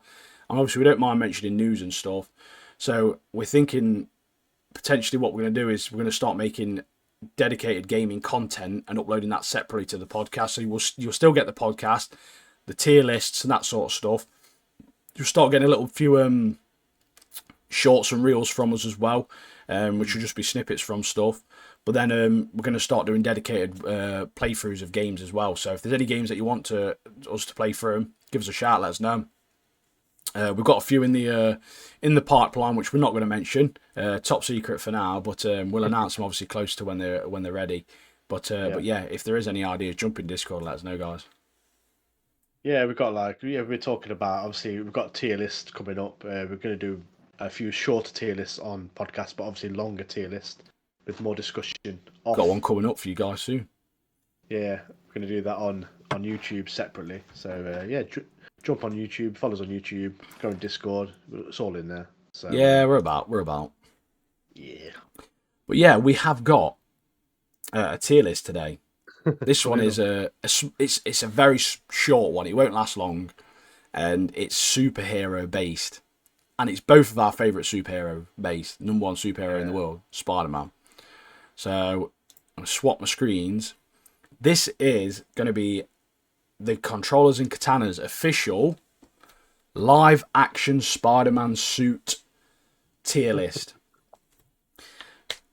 And obviously we don't mind mentioning news and stuff. So we're thinking potentially what we're going to do is we're going to start making dedicated gaming content and uploading that separately to the podcast. So you'll still get the podcast, the tier lists and that sort of stuff. You'll start getting a little few shorts and reels from us as well, which will just be snippets from stuff. But then we're going to start doing dedicated playthroughs of games as well. So if there's any games that you want us to play through, give us a shout, let us know. We've got a few in the pipeline which we're not going to mention, top secret for now, but we'll announce them obviously close to when they're ready. But yeah, if there is any ideas, jump in Discord, let us know, guys. Yeah, we've got we're talking about, obviously we've got a tier list coming up. We're going to do a few shorter tier lists on podcasts, but obviously longer tier list with more discussion off. Got one coming up for you guys soon. Yeah, we're going to do that on YouTube separately. So yeah, jump on YouTube, follow us on YouTube, go on Discord. It's all in there. So Yeah, we're about. Yeah. But yeah, we have got a tier list today. This one is it's a very short one. It won't last long, and it's superhero based, and it's both of our favourite superhero based. Number one superhero in the world, Spider-Man. So I'm gonna swap my screens. This is going to be the Controllers and Katanas official live action Spider-Man suit tier list.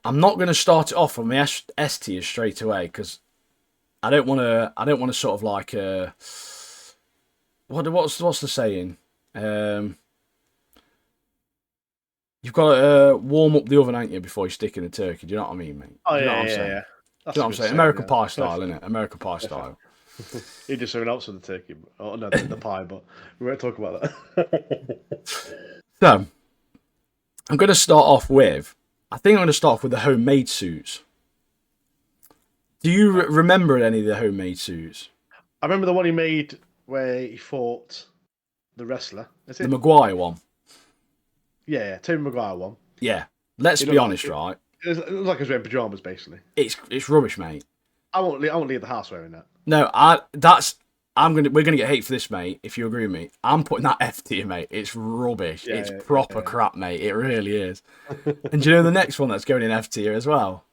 I'm not going to start it off on the S tier straight away because I don't want to sort of like what's the saying? You've got to warm up the oven, ain't you, before you stick in the turkey? Do you know what I mean, mate? Oh, Do you know yeah, what I'm yeah, saying? yeah. Do you know what I'm saying? American Pie style, isn't it? American Pie style. He did something else with the turkey. Oh no, the pie, but we won't talk about that. So, I'm going to start off with, I think I'm going to start off with the homemade suits. Do you remember any of the homemade suits? I remember the one he made where he fought the wrestler. Is The it? Maguire one. Yeah, Tobey Maguire one. Yeah. Let's be honest, right? It was like he was wearing pajamas, basically. It's rubbish, mate. I won't leave the house wearing that. No, we're gonna get hate for this, mate. If you agree with me, I'm putting that F tier, mate. It's rubbish. Yeah, it's proper crap, mate. It really is. And do you know the next one that's going in F tier as well?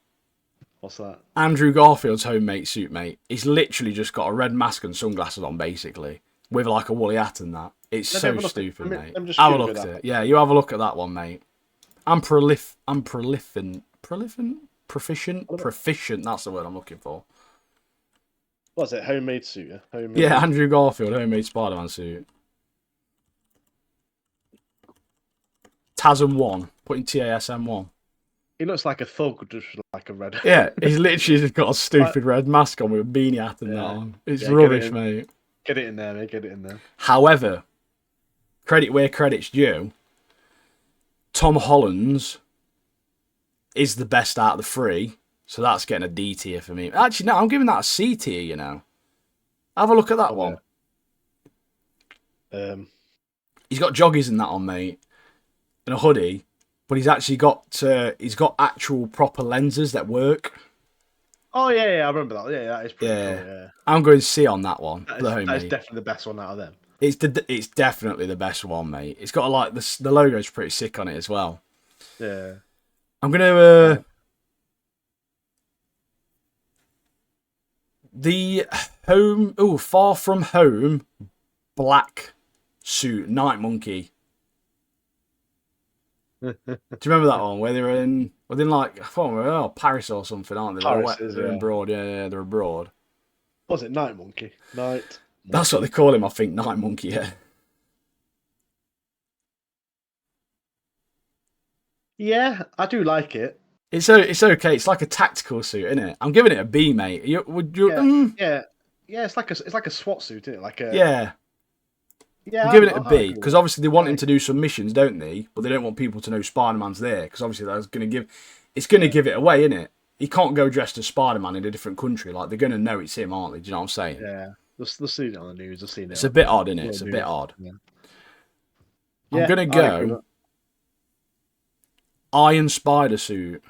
What's that? Andrew Garfield's homemade suit, mate. He's literally just got a red mask and sunglasses on, basically, with like a woolly hat and that. It's so stupid, mate. Have a look at it. Yeah, you have a look at that one, mate. I'm proficient. That's the word I'm looking for. What's it? Homemade suit, yeah? Homemade. Yeah, Andrew Garfield, homemade Spider-Man suit. TASM 1. Putting TASM 1. He looks like a thug, just like a red. Yeah, he's literally just got a stupid red mask on with a beanie hat and that on. It's rubbish, mate. Get it in there, mate. Get it in there. However, credit where credit's due, Tom Holland's is the best out of the three. So that's getting a D tier for me. Actually, no, I'm giving that a C tier, you know. Have a look at that one. He's got joggies in that on, mate. And a hoodie. But he's actually got actual proper lenses that work. Oh, yeah, I remember that. Yeah, that is pretty cool, yeah. I'm going C on that one. That is definitely the best one out of them. It's definitely the best one, mate. It's got like the logo's pretty sick on it as well. Yeah. I'm gonna the Far From Home black suit, Night Monkey. Do you remember that one where they were in like I can't remember, Paris or something, aren't they? They're abroad, yeah, they're abroad. Was it Night Monkey? Night. That's what they call him, I think, Night Monkey. Yeah. Yeah, I do like it. It's okay. It's like a tactical suit, isn't it? I'm giving it a B, mate. Would you? Yeah, yeah, yeah. It's like a SWAT suit, isn't it? Like a Yeah, I'm yeah. giving it a I B agree with because that. obviously they Yeah, want him to do some missions, don't they? But they don't want people to know Spider-Man's there because obviously that's going to it's going to yeah, give it away, isn't it? He can't go dressed as Spider-Man in a different country. Like they're going to know it's him, aren't they? Do you know what I'm saying? yeah. They've seen it on the news. They've seen it It's a on bit odd, isn't it? It's world a bit news. odd. Yeah, I'm yeah. gonna I'd agree go with Iron Spider suit.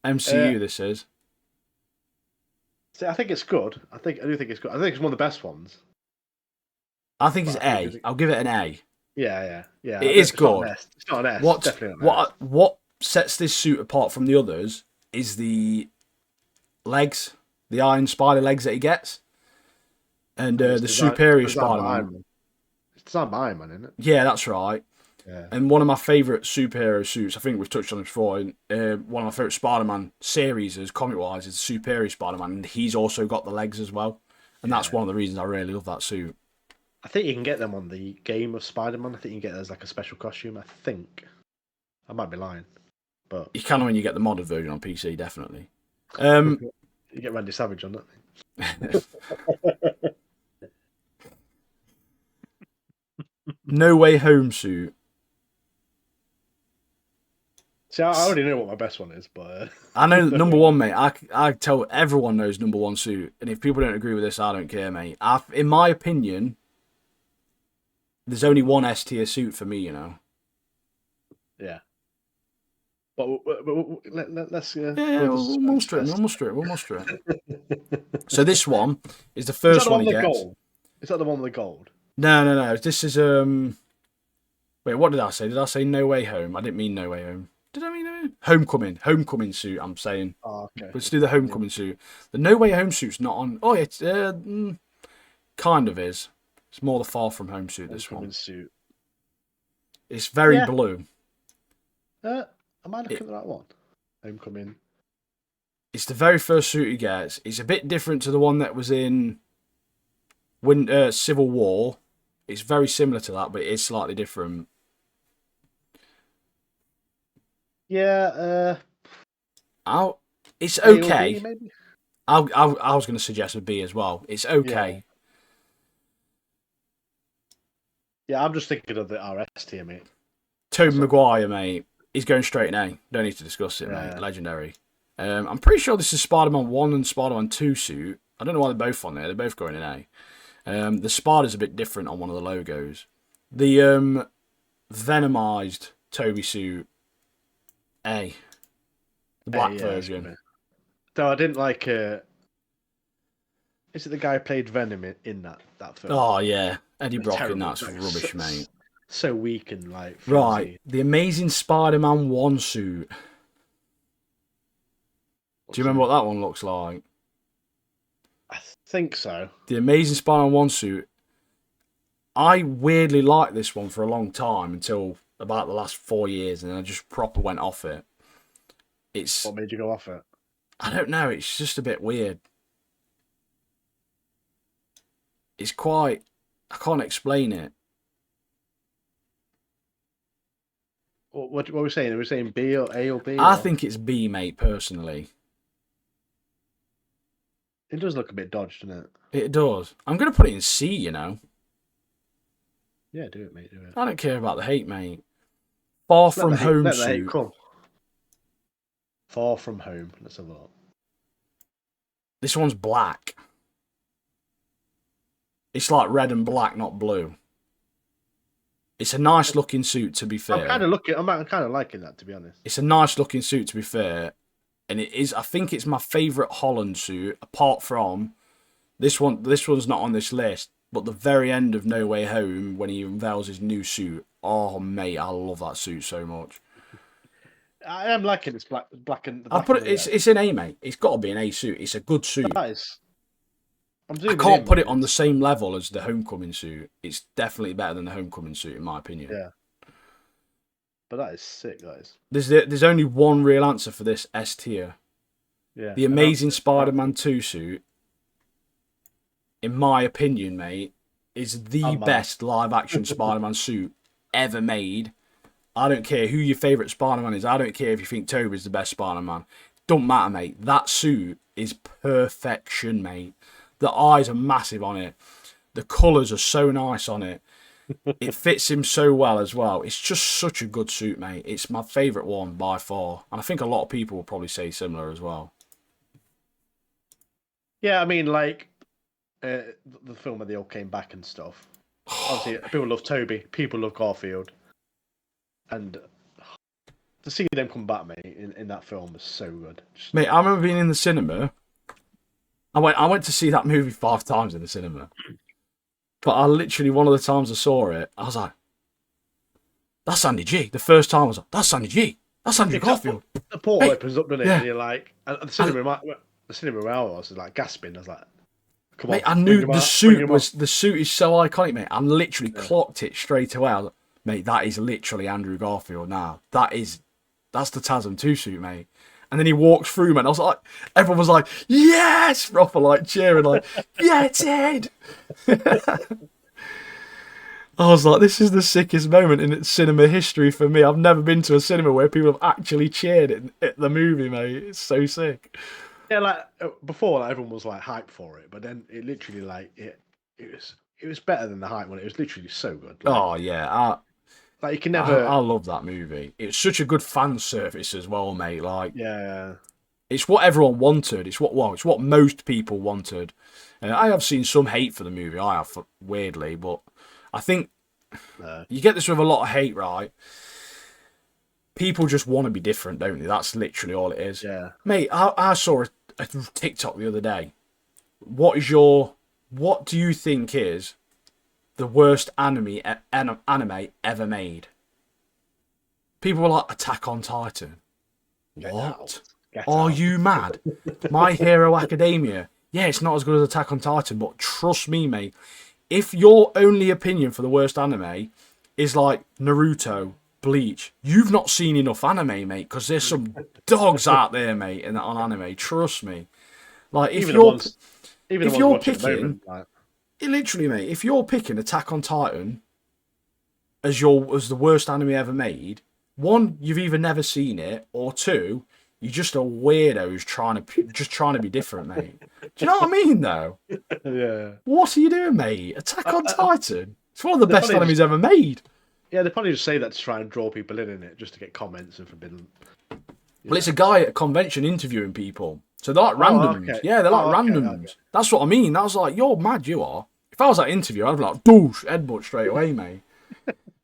that. MCU. This is. See, I think it's good. I do think it's good. I think it's one of the best ones. I think But it's I think A. I'll give it an A. yeah. It is It's not an good. S. It's not an S. It's definitely not an S. What sets this suit apart from the others is the legs, the Iron Spider legs that he gets, and And it's the designed, superior designed by Spider-Man. Iron Man. It's designed by Iron Man, isn't it? Yeah, that's right. Yeah. And one of my favourite superhero suits, I think we've touched on this before, one of my favourite Spider-Man series, comic-wise, is Superior Spider-Man, and he's also got the legs as well. And that's Yeah. one of the reasons I really love that suit. I think you can get them on the game of Spider-Man. I think you can get it as like a special costume. I think. I might be lying, but You can when you get the modded version on PC, definitely. you get Randy Savage on that. No Way Home suit. See, I already know what my best one is, but I know number one, mate. I tell everyone knows number one suit, and if people don't agree with this, I don't care, mate. In my opinion, there's only one S tier suit for me, you know. yeah. But let's Yeah, go to we'll suspense muster it. We'll first. muster it. We'll muster it. So this one is the Is that first the one one he with the gets. gold? Is that the one with the gold? No. This is Wait, what did I say? Did I say No Way Home? I didn't mean No Way Home. Did I mean No Way Home? Homecoming? Homecoming suit. I'm saying. Oh, okay. Let's do the Homecoming suit. The No Way Home suit's not on. Oh, it's kind of is. It's more the Far From Home suit. This Homecoming one. suit. It's very Yeah. blue. Am I looking at the right one? Homecoming. It's the very first suit he gets. It's a bit different to the one that was in Civil War. It's very similar to that, but it is slightly different. Yeah. It's A or B, okay. maybe. I was going to suggest a B as well. It's okay. Yeah, I'm just thinking of the RS tier, mate. Tobey Maguire, mate. He's going straight in A. Don't need to discuss it, mate. Yeah. Legendary. I'm pretty sure this is Spider-Man 1 and Spider-Man 2 suit. I don't know why they're both on there. They're both going in A. The Spider's a bit different on one of the logos. The Venomized Toby suit, A. The black version. Though I didn't like. Is it the guy who played Venom in that film? Oh, yeah. Eddie It's Brock in terrible. that's Like, rubbish, mate. So weak and like. Flimsy. Right. The Amazing Spider-Man 1 suit. Do you remember what that one looks like? I think so. The Amazing Spider-Man 1 suit. I weirdly liked this one for a long time until about the last 4 years, and then I just proper went off it. What made you go off it? I don't know. It's just a bit weird. It's quite. I can't explain it. What were we saying? Are we saying B or A or B? I think it's B, mate. Personally, it does look a bit dodged, doesn't it? it does. I'm gonna put it in C. You know. Yeah, do it, mate. Do it. I don't care about the hate, mate. Far From Home let the hate suit. come. Far From Home. Let's have a look. This one's black. It's like red and black, not blue. It's a nice looking suit, to be fair. I'm kind of liking that, to be honest. It's a nice looking suit, to be fair, and it is. I think it's my favourite Holland suit, apart from this one. This one's not on this list, but the very end of No Way Home when he unveils his new suit. Oh, mate, I love that suit so much. I am liking this black and. I put it. It's an A, mate. It's got to be an A suit. It's a good suit. That is. I can't put it on the same level as the Homecoming suit. It's definitely better than the Homecoming suit, in my opinion. Yeah. But that is sick, guys. There's only one real answer for this S tier. Yeah. The Amazing Spider-Man 2 suit, in my opinion, mate, is the best live-action Spider-Man suit ever made. I don't care who your favourite Spider-Man is. I don't care if you think Tobey's the best Spider-Man. Don't matter, mate. That suit is perfection, mate. The eyes are massive on it. The colours are so nice on it. It fits him so well as well. It's just such a good suit, mate. It's my favourite one by far. And I think a lot of people will probably say similar as well. Yeah, I mean, like the film where they all came back and stuff. Obviously, people love Toby, people love Garfield, and to see them come back, mate, in that film was so good. Mate, I remember being in the cinema. I went to see that movie 5 times in the cinema. But I literally, one of the times I saw it, I was like, that's Andy G. The first time I was like, that's Andy G. That's Andrew Garfield. The portal opens up, doesn't it? Yeah. And you're like, and the cinema where I was like gasping. I was like, come on. Mate, I knew the suit is so iconic, mate. I literally clocked it straight away. I was like, mate, that is literally Andrew Garfield now. That's the TASM 2 suit, mate. And then he walks through, man. I was like, everyone was like, yes! Proper like cheering, like, yeah, Ted! I was like, this is the sickest moment in cinema history for me. I've never been to a cinema where people have actually cheered at the movie, mate. It's so sick. Yeah, like before, like, everyone was like hyped for it, but then it literally like it was better than the hype one. It was literally so good. Like, oh yeah, like you can never. I love that movie. It's such a good fan service as well, mate. Like, yeah. It's what everyone wanted. It's what most people wanted. I have seen some hate for the movie. I have, weirdly, but I think you get this with a lot of hate, right? People just want to be different, don't they? That's literally all it is. Yeah. Mate, I saw a TikTok the other day. What do you think is the worst anime ever made? People were like, Attack on Titan. What? Are you mad? My Hero Academia. Yeah, it's not as good as Attack on Titan, but trust me, mate. If your only opinion for the worst anime is like Naruto, Bleach, you've not seen enough anime, mate, because there's some dogs out there, mate, on anime. Trust me. Like, if you're picking, literally, mate, if you're picking Attack on Titan as the worst anime ever made, one, you've either never seen it, or two, you're just a weirdo who's trying to be different, mate. Do you know what I mean, though? Yeah. What are you doing, mate? Attack on Titan. It's one of the best animes ever made. Yeah, they probably just say that to try and draw people in it, just to get comments and forbidden. Well, it's a guy at a convention interviewing people. So they're like randoms. Okay. Yeah, they're like randoms. Okay. That's what I mean. I was like, you're mad, you are. If I was at interview, I'd be like, douche, headbutt straight away, mate.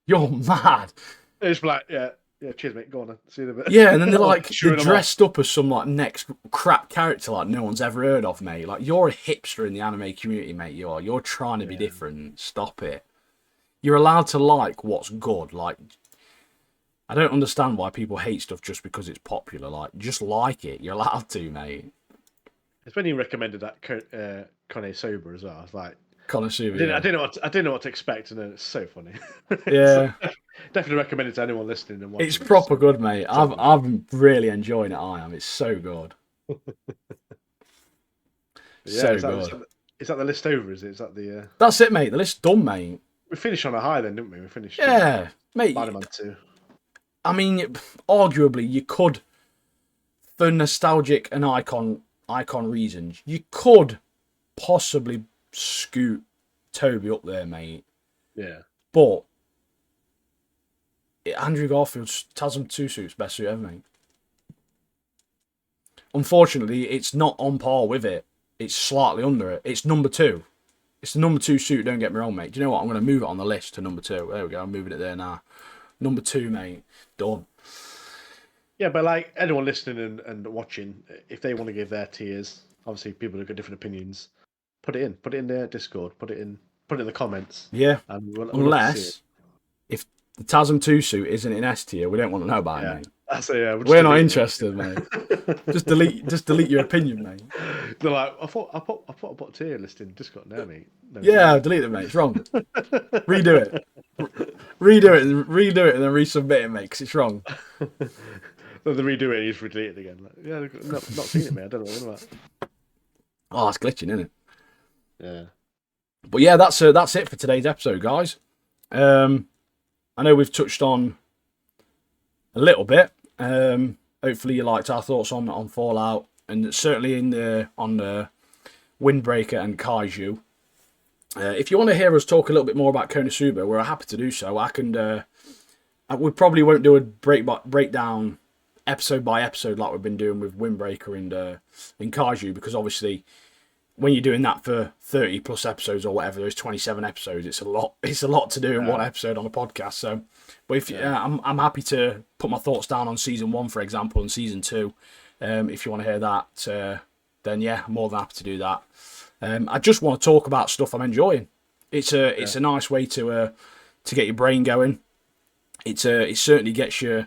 You're mad. It's like, yeah, cheers, mate. Go on then. See you in a bit. Yeah, and then they're dressed up as some like next crap character like no one's ever heard of, mate. Like, you're a hipster in the anime community, mate. You're trying to be different. Stop it. You're allowed to like what's good. Like, I don't understand why people hate stuff just because it's popular. Like, just like it. You're allowed to, mate. It's when you recommended that Kone Soba as well. I was like, Konosuba. I didn't know what to expect, and then it's so funny. Yeah. Definitely recommend it to anyone listening and watching. It's proper good, mate. I'm really enjoying it. I am. It's so good. Yeah, is that the list over? Is it? Is that the? That's it, mate. The list's done, mate. We finished on a high then, didn't we? We finished. Yeah, mate. Spider-Man 2. I mean, arguably, you could, for nostalgic and icon reasons, you could possibly scoot Toby up there, mate. Yeah. But Andrew Garfield's TASM 2 suit's best suit ever, mate. Unfortunately, it's not on par with it. It's slightly under it. It's number 2. It's the number 2 suit, don't get me wrong, mate. Do you know what? I'm going to move it on the list to number 2. There we go. I'm moving it there now. Number 2, mate. Done. Yeah, but like anyone listening and watching, if they want to give their tiers, obviously people have got different opinions. Put it in their Discord. Put it in the comments. Yeah. And unless if the TASM 2 suit isn't in S tier, we don't want to know about it, mate. We're not interested, mate. Just delete your opinion, mate. They're like, I thought I put a tier list in Discord now, mate. No, yeah, delete it, mate. It's wrong. Redo it. Redo it and then resubmit it, mate, because it's wrong. Then they redo it and you just delete it again. Like, yeah, not seen it, mate. I don't know what you're about. Oh, it's glitching, isn't it? Yeah. But yeah, that's it for today's episode, guys. I know we've touched on a little bit. Hopefully you liked our thoughts on Fallout, and certainly on the Windbreaker and Kaiju. If you want to hear us talk a little bit more about Konosuba, we're happy to do so. We probably won't do a breakdown episode by episode like we've been doing with Windbreaker and Kaiju, because obviously when you're doing that for 30 plus episodes or whatever, there's 27 episodes. It's a lot to do in one episode on a podcast. So, but if I'm happy to put my thoughts down on season 1, for example, and season 2. If you want to hear that, then yeah, I'm more than happy to do that. I just want to talk about stuff I'm enjoying. It's a nice way to get your brain going. It certainly gets you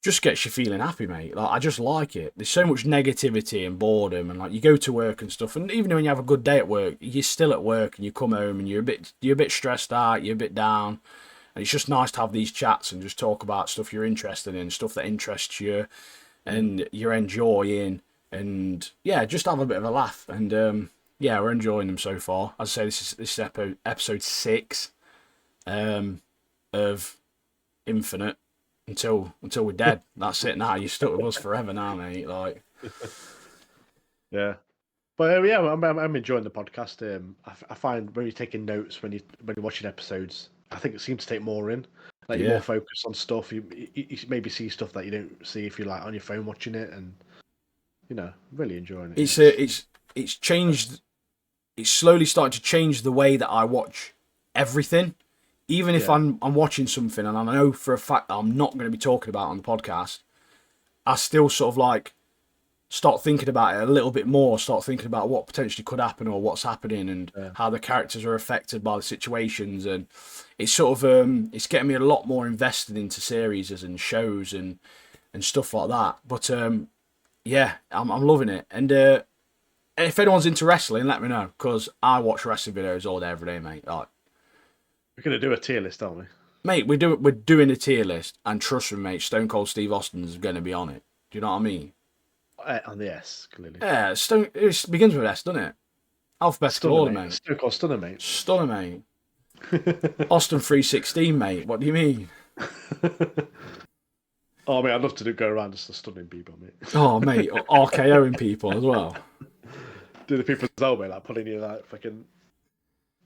just gets you feeling happy, mate. Like, I just like it. There's so much negativity and boredom, and like you go to work and stuff, and even when you have a good day at work, you're still at work, and you come home and you're a bit stressed out, you're a bit down, and it's just nice to have these chats and just talk about stuff you're interested in, stuff that interests you, and you're enjoying, and yeah, just have a bit of a laugh. And yeah, we're enjoying them so far. As I say, this is episode 6 of Infinite. Until we're dead. That's it now. You're stuck with us forever now, mate. Like, yeah. But yeah, I'm enjoying the podcast. I find when you're taking notes, when you're watching episodes, I think it seems to take more in. Like, you're more focused on stuff. You maybe see stuff that you don't see if you're like on your phone watching it, and really enjoying it. It's changed. It's slowly starting to change the way that I watch everything. Even if I'm watching something and I know for a fact that I'm not going to be talking about it on the podcast, I still sort of like start thinking about it a little bit more, start thinking about what potentially could happen or what's happening, and how the characters are affected by the situations. And it's sort of it's getting me a lot more invested into series and shows and stuff like that. But yeah, I'm loving it. And if anyone's into wrestling, let me know, because I watch wrestling videos all day, every day, mate. Like, we're going to do a tier list, aren't we? Mate, we're doing a tier list, and trust me, mate, Stone Cold Steve Austin is going to be on it. Do you know what I mean? On the S, clearly. Yeah, it begins with S, doesn't it? Alphabetical order, mate. Stone Cold Stunner, mate. Stunner, mate. Austin 316, mate. What do you mean? Oh, mate, I'd love to go around just stunning people, mate. Oh, mate, RKOing people as well. Do the people's elbow, like pulling you like fucking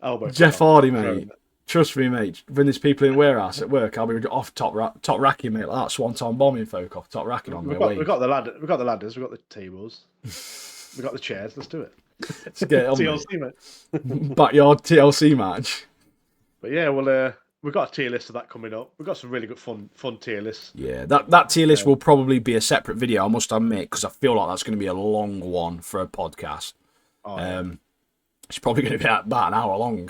elbow. Jeff Hardy, mate. Trust me, mate. When there's people in the warehouse at work, I'll be off top racking, mate, like that swanton bombing folk off top racking on me. We've got the ladders, we've got the tables, we've got the chairs. Let's do it. Let's get on, TLC, mate. Backyard TLC match. But yeah, well, we've got a tier list of that coming up. We've got some really good fun tier lists. Yeah, that tier list will probably be a separate video, I must admit, because I feel like that's going to be a long one for a podcast. Oh, yeah. It's probably going to be about an hour long.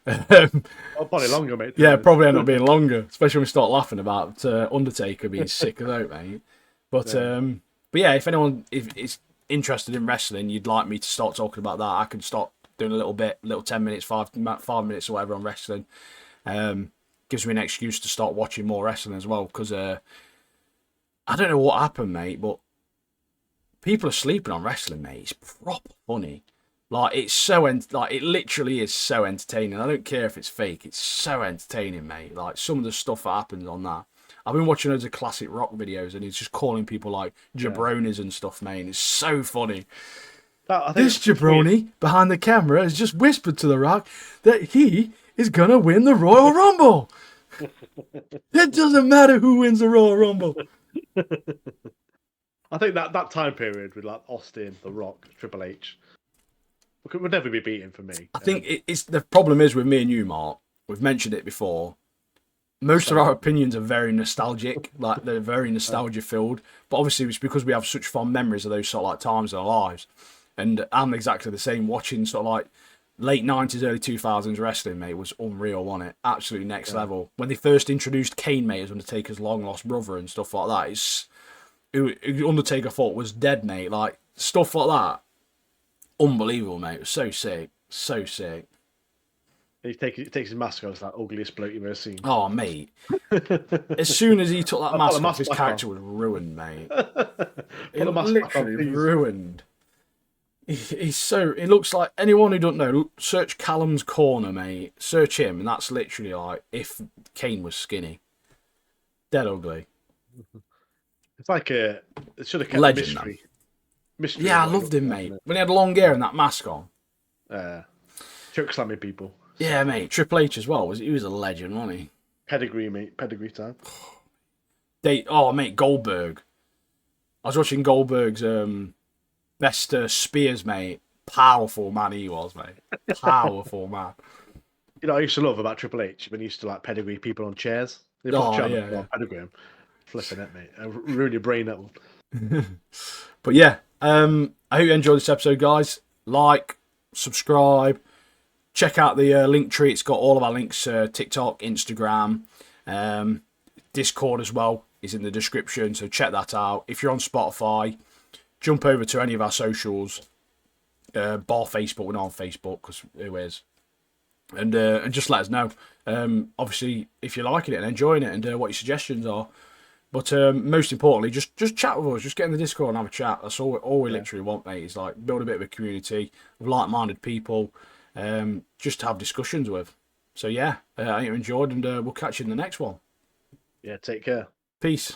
Probably longer, mate. Yeah, probably end up being longer, especially when we start laughing about Undertaker being sick as out, mate. But yeah, if anyone is interested in wrestling, you'd like me to start talking about that, I can start doing a little 10 minutes, 5 minutes or whatever on wrestling. Gives me an excuse to start watching more wrestling as well, because I don't know what happened, mate, but people are sleeping on wrestling, mate. It's proper funny. Like, it's it literally is so entertaining. I don't care if it's fake. It's so entertaining, mate. Like, some of the stuff that happens on that. I've been watching loads of classic rock videos, and he's just calling people like jabronis and stuff, mate. It's so funny. This jabroni behind the camera has just whispered to The Rock that he is gonna win the Royal Rumble. It doesn't matter who wins the Royal Rumble. I think that time period with like Austin, The Rock, Triple H would never be beaten for me. I think it's the problem is with me and you, Mark. We've mentioned it before. Most of our opinions are very nostalgic, like they're very nostalgia filled. But obviously, it's because we have such fond memories of those sort of like times in our lives. And I'm exactly the same. Watching sort of like late 90s, early 2000s wrestling, mate, was unreal, wasn't it? Absolutely next level. When they first introduced Kane, mate, as Undertaker's long lost brother and stuff like that, it's Undertaker thought was dead, mate. Like stuff like that. Unbelievable, mate. It was so sick. So sick. He takes his mask off, it's like ugliest bloke you've ever seen. Oh, mate. As soon as he took that mask off, his character was ruined, mate. It literally ruined. He's so. He looks like anyone who don't know. Search Callum's Corner, mate. Search him, and that's literally like if Kane was skinny, dead ugly. It's like a. It should have kept the Legend, man. mystery of Yeah, I what he loved looks him, like, mate. isn't When he had long hair and that mask on. it? Choke slamming people. Yeah, Sick. mate. Triple H as well. He was a legend, wasn't he? Pedigree, mate. Pedigree time. Oh, mate, Goldberg. I was watching Goldberg's best spears, mate. Powerful man he was, mate. Powerful man. You know, I used to love about Triple H when he used to like pedigree people on chairs. They put a Oh, chair on the yeah, floor and pedigree him. Flipping it, mate. Ruin your brain, that one. yeah. But yeah, I hope you enjoyed this episode, guys. Like, subscribe, check out the link tree. It's got all of our links: TikTok, Instagram, Discord as well is in the description. So check that out. If you're on Spotify, jump over to any of our socials. Bar Facebook, we're not on Facebook because who is? And just let us know. Obviously, if you're liking it and enjoying it, and what your suggestions are. But most importantly, just chat with us. Just get in the Discord and have a chat. That's all we literally want, mate. Is like build a bit of a community of like-minded people, just to have discussions with. So yeah, I hope you enjoyed, and we'll catch you in the next one. Yeah, take care. Peace.